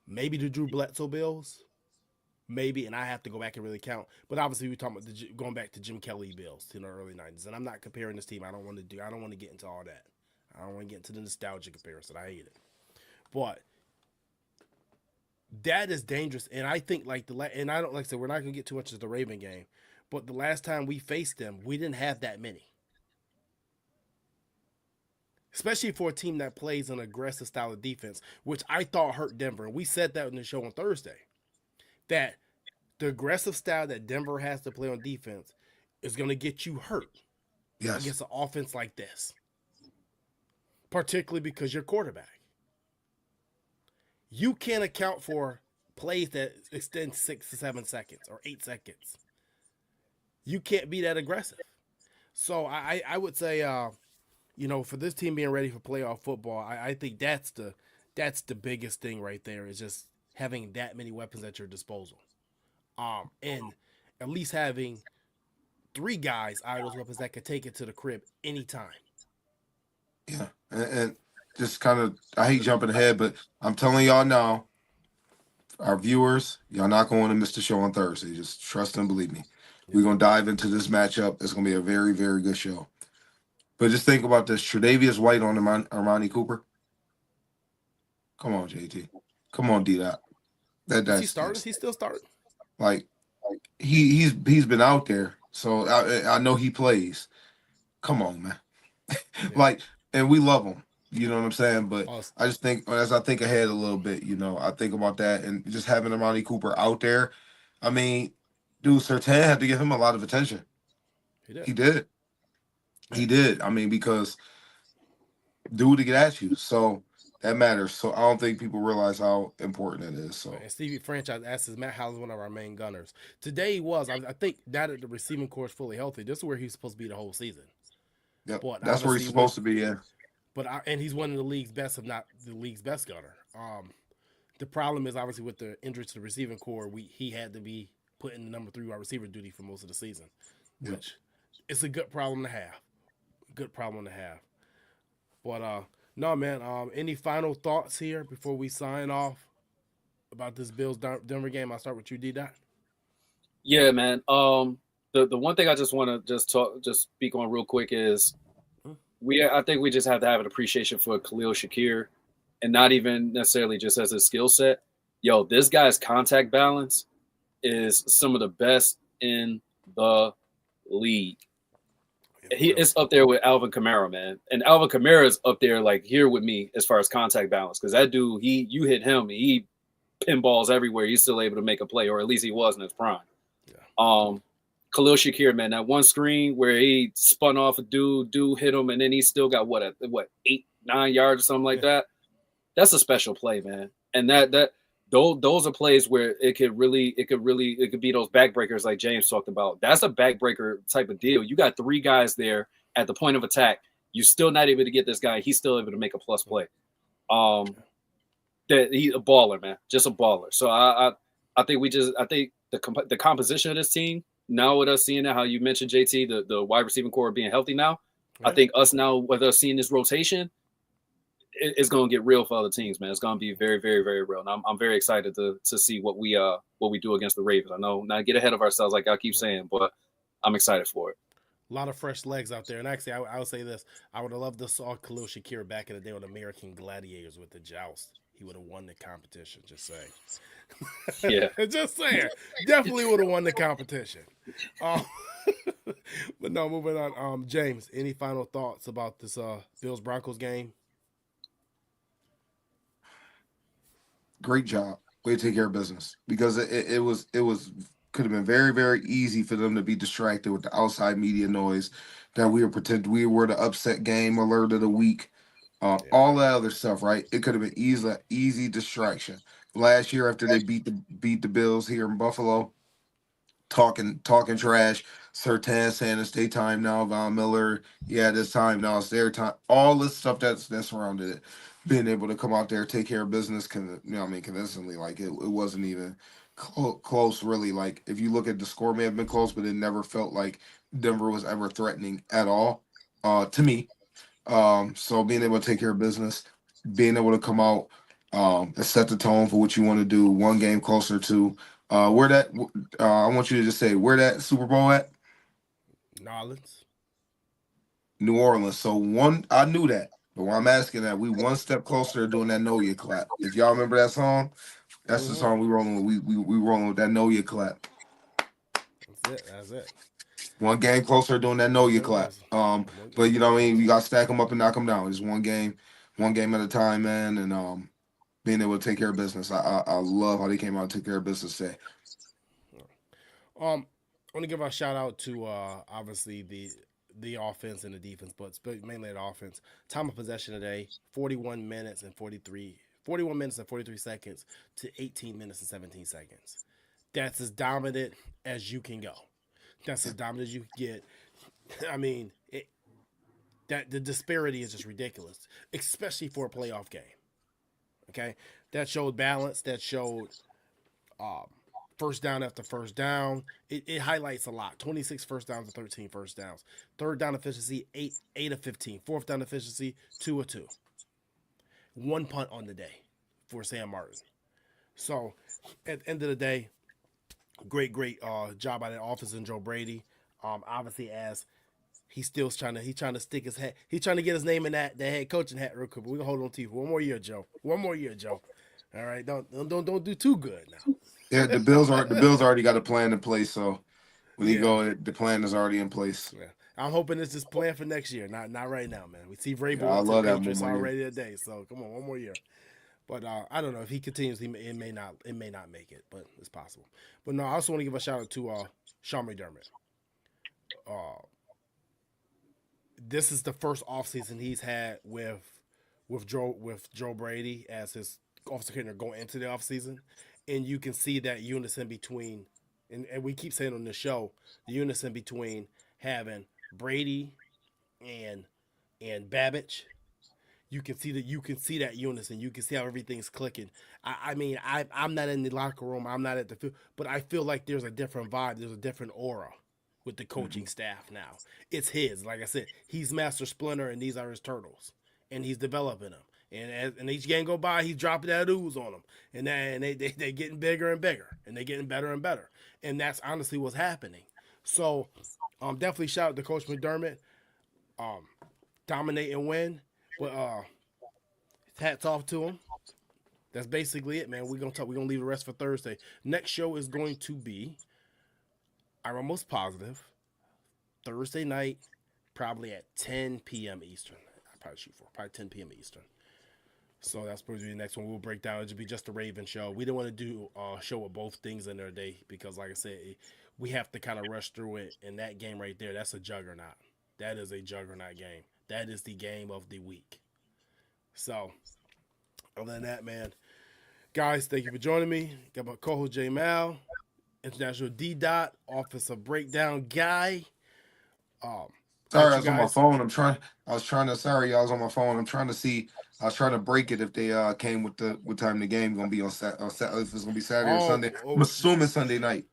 [SPEAKER 1] maybe the Drew Bledsoe Bills. Maybe, and I have to go back and really count. But obviously, we're talking about going back to Jim Kelly Bills in the early '90s, and I'm not comparing this team. I don't want to get into all that. I don't want to get into the nostalgia comparison. I hate it. But that is dangerous, and I think and I don't like I said we're not gonna get too much into the Raven game, but the last time we faced them, we didn't have that many. Especially for a team that plays an aggressive style of defense, which I thought hurt Denver. And we said that in the show on Thursday. That the aggressive style that Denver has to play on defense is going to get you hurt against an offense like this. Particularly because you're quarterback. You can't account for plays that extend 6 to 7 seconds or 8 seconds. You can't be that aggressive. So I would say, for this team being ready for playoff football, I think that's the biggest thing right there is just having that many weapons at your disposal. And at least having 3 guys out of those weapons that could take it to the crib anytime.
[SPEAKER 2] Yeah. And just kind of, I hate jumping ahead, but I'm telling y'all now, our viewers, y'all not going to miss the show on Thursday. Just trust and believe me. We're going to dive into this matchup. It's going to be a very, very good show. But just think about this. Tre'Davious White on Armani Cooper. Come on, JT. Come on, D-Dot.
[SPEAKER 1] Is he starting? He's still starting.
[SPEAKER 2] Like he's been out there, so I know he plays. Come on, man. Yeah. And we love him. You know what I'm saying? But awesome. I just think as I think ahead a little bit, I think about that and just having Armani Cooper out there. I mean, dude, Surtain had to give him a lot of attention. He did. He did. I mean, because dude to get at you. So that matters. So I don't think people realize how important it is. So
[SPEAKER 1] and Stevie Franchise asks, is Matt Howell's one of our main gunners? Today he was. I think that the receiving core is fully healthy. This is where he's supposed to be the whole season.
[SPEAKER 2] Yep. But that's where he's supposed to be, yeah.
[SPEAKER 1] But and he's one of the league's best, if not the league's best gunner. The problem is obviously with the injury to the receiving core, he had to be put in the number 3 wide receiver duty for most of the season, which it's a good problem to have. But no, man. Any final thoughts here before we sign off about this Bills Denver game? I'll start with you, D-Dot.
[SPEAKER 3] Yeah, man. The one thing I just want to speak on real quick is I think we just have to have an appreciation for Khalil Shakir, and not even necessarily just as a skill set. Yo, this guy's contact balance is some of the best in the league. He is up there with Alvin Kamara, man. And Alvin Kamara is up there here with me as far as contact balance. Because that dude, you hit him, he pinballs everywhere. He's still able to make a play, or at least he was in his prime. Yeah. Khalil Shakir, man, that one screen where he spun off a dude hit him, and then he still got 8, 9 yards or something like that. That's a special play, man. And those are plays where it could be those backbreakers like James talked about. That's a backbreaker type of deal. You got 3 guys there at the point of attack. You're still not able to get this guy. He's still able to make a plus play. That he's a baller, man, just a baller. So I think the composition of this team now with us seeing that, how you mentioned JT, the wide receiving core being healthy now. Right. I think us now with us seeing this rotation, it's going to get real for other teams, man. It's going to be very, very, very real. And I'm very excited to see what we do against the Ravens. I know not get ahead of ourselves like I keep saying, but I'm excited for it.
[SPEAKER 1] A lot of fresh legs out there. And actually, I would say this: I would have loved to saw Khalil Shakir back in the day on American Gladiators with the joust. He would have won the competition. Just saying.
[SPEAKER 3] Yeah.
[SPEAKER 1] Just saying. Definitely would have won the competition. Um, but no, moving on. James, any final thoughts about this Bills Broncos game?
[SPEAKER 2] Great job. Way to take care of business because it was could have been very very easy for them to be distracted with the outside media noise that we were pretend we were the upset game alert of the week,
[SPEAKER 1] Yeah.
[SPEAKER 2] all that other stuff. Right? It could have been easy distraction. Last year after they beat the Bills here in Buffalo, talking trash. Sertan saying it's their time now. Von Miller, yeah, this time now it's their time. All this stuff that surrounded it, being able to come out there take care of business, convincingly. Like it wasn't even close, really. Like if you look at the score, may have been close, but it never felt like Denver was ever threatening at all. To me, so being able to take care of business, being able to come out, and set the tone for what you want to do. One game closer to where that. I want you to just say where that Super Bowl at.
[SPEAKER 1] Nolans.
[SPEAKER 2] New Orleans. So one, I knew that, but what I'm asking that we one step closer to doing that Know Ya clap. If y'all remember that song, that's the
[SPEAKER 1] Mm-hmm.
[SPEAKER 2] song we rolling with. We rolling with that Know Ya clap.
[SPEAKER 1] That's it. That's it.
[SPEAKER 2] One game closer to doing that Know
[SPEAKER 1] That's
[SPEAKER 2] Ya
[SPEAKER 1] what it
[SPEAKER 2] clap.
[SPEAKER 1] is.
[SPEAKER 2] But
[SPEAKER 1] One
[SPEAKER 2] you know
[SPEAKER 1] game
[SPEAKER 2] what I mean.
[SPEAKER 1] closer.
[SPEAKER 2] You got to stack them up and knock them down. Just one game at a time, man. And being able to take care of business. I love how they came out and took care of business today.
[SPEAKER 1] I want to give a shout out to obviously the offense and the defense, but mainly the offense. Time of possession today: 41 minutes and 43 seconds to 18 minutes and 17 seconds. That's as dominant as you can go. That's as dominant as you can get. I mean, that the disparity is just ridiculous, especially for a playoff game. Okay, that showed balance. That showed um, first down after first down. It highlights a lot. 26 first downs and 13 first downs. Third down efficiency, 8 of 15. Fourth down efficiency, 2 of 2. One punt on the day for Sam Martin. So at the end of the day, great job by that officer and Joe Brady. Obviously as he's trying to stick his head. He's trying to get his name in that head coaching hat real quick. But we're gonna hold on to you for one more year, Joe. One more year, Joe. All right, don't do too good now.
[SPEAKER 2] Yeah, the Bills already got a plan in place. So when you
[SPEAKER 1] Yeah,
[SPEAKER 2] go, the plan is already in place.
[SPEAKER 1] yeah. I'm hoping it's just planned for next year, not right now, man. We see
[SPEAKER 2] Yeah,
[SPEAKER 1] Vrabel
[SPEAKER 2] I
[SPEAKER 1] went to the
[SPEAKER 2] love that one
[SPEAKER 1] Patriots
[SPEAKER 2] more year.
[SPEAKER 1] already today, so come on, one more year. But I don't know if he continues, it may not make it, but it's possible. But no, I also want to give a shout out to Sean McDermott. Uh, this is the first offseason he's had with Joe Brady as his offensive coordinator going into the offseason. And you can see that unison between and we keep saying on the show, the unison between having Brady and Babbage. You can see that unison. You can see how everything's clicking. I mean, I'm not in the locker room. I'm not at the field, but I feel like there's a different vibe. There's a different aura with the
[SPEAKER 2] Mhm.
[SPEAKER 1] coaching staff now. It's his. Like I said, he's Master Splinter, and these are his turtles, and he's developing them. And each game go by, he's dropping that ooze on them, and they getting bigger and bigger, and they getting better and better, and that's honestly what's happening. So, definitely shout out to Coach McDermott. Um, Dominate and win, but hats off to him. That's basically it, man. We're gonna leave the rest for Thursday. Next show is going to be, I'm almost positive, Thursday night, probably at 10 p.m. Eastern. I probably shoot for probably 10 p.m. Eastern. So that's supposed to be the next one. We'll break down. It'll be just a Raven show. We didn't want to do a show with both things in their day because, like I said, we have to kind of rush through it. And that game right there, that's a juggernaut. That is a juggernaut game. That is the game of the week. So, other than that, man, guys, thank you for joining me. Got my co-host J Mal, International D Dot, Office of Breakdown guy. Um,
[SPEAKER 2] Sorry,
[SPEAKER 1] catch
[SPEAKER 2] I
[SPEAKER 1] you
[SPEAKER 2] was on my
[SPEAKER 1] guys.
[SPEAKER 2] phone. I was trying to. Sorry, I was on my phone. I'm trying to see. I was trying to break it if they came with the what time the game gonna be on if it's gonna be Saturday or Sunday. I'm
[SPEAKER 1] Oh,
[SPEAKER 2] assuming Sunday night.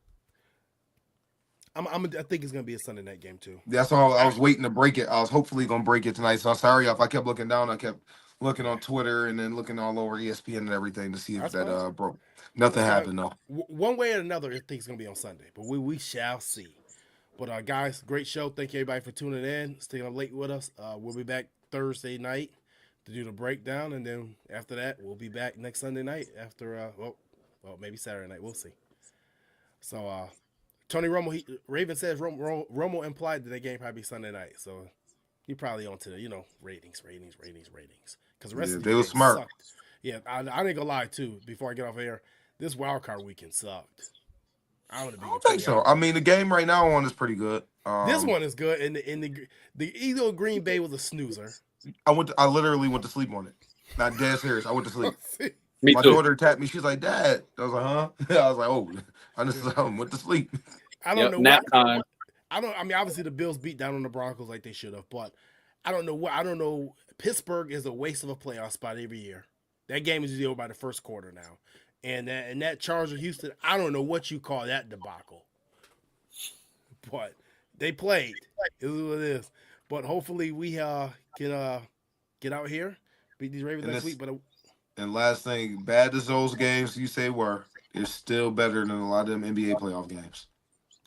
[SPEAKER 1] I think it's gonna be a Sunday night game too.
[SPEAKER 2] That's all. I
[SPEAKER 1] I,
[SPEAKER 2] was waiting to break it. I was hopefully gonna break it tonight. So sorry if I kept looking down. I kept looking
[SPEAKER 1] yeah,
[SPEAKER 2] on Twitter and then looking all over ESPN and everything to see if
[SPEAKER 1] that's
[SPEAKER 2] that
[SPEAKER 1] fine.
[SPEAKER 2] broke. Nothing
[SPEAKER 1] That's fine.
[SPEAKER 2] happened though.
[SPEAKER 1] One way or another, I think it's gonna be on Sunday, but we shall see. But guys, great show. Thank you everybody for tuning in, staying up late with us. We'll be back Thursday night to do the breakdown, and then after that, we'll be back next Sunday night after well, maybe Saturday night. We'll see. So Tony Romo, Raven says Romo implied that the game probably be Sunday night, so he probably on to the ratings. Because the rest of the
[SPEAKER 2] they were
[SPEAKER 1] games
[SPEAKER 2] smart.
[SPEAKER 1] sucked. Yeah, I ain't gonna lie too. Before I get off air, this wild card weekend sucked.
[SPEAKER 2] I don't think so. I mean, the game right now on is pretty good.
[SPEAKER 1] This one is good, and the Eagle Green Bay was a snoozer.
[SPEAKER 2] I literally went to sleep on it. Not dead serious. I went to sleep.
[SPEAKER 3] Me
[SPEAKER 2] My
[SPEAKER 3] too.
[SPEAKER 2] daughter tapped me. She's like, "Dad." I was like, "Huh?" I was like, "Oh, I just went to sleep."
[SPEAKER 1] I don't know
[SPEAKER 3] nap time.
[SPEAKER 1] I mean, obviously the Bills beat down on the Broncos like they should have, but I don't know. Pittsburgh is a waste of a playoff spot every year. That game is usually over by the first quarter now. And that Chargers Houston, I don't know what you call that debacle. But they played. It is what it is. But hopefully we can get out here, beat these Ravens next week. But
[SPEAKER 2] and last thing, bad as those games you say were, it's still better than a lot of them NBA playoff games.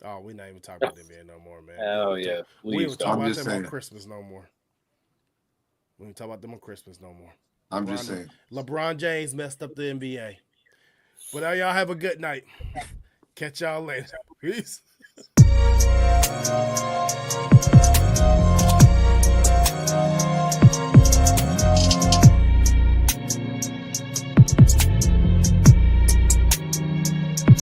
[SPEAKER 1] Oh, we're not even talking about NBA no more, man.
[SPEAKER 3] Oh yeah,
[SPEAKER 1] we don't talk about them on
[SPEAKER 2] saying.
[SPEAKER 1] Christmas no more. We don't talk about them on Christmas no more.
[SPEAKER 2] I'm just saying.
[SPEAKER 1] LeBron James messed up the NBA. But y'all have a good night. Catch y'all later. Peace.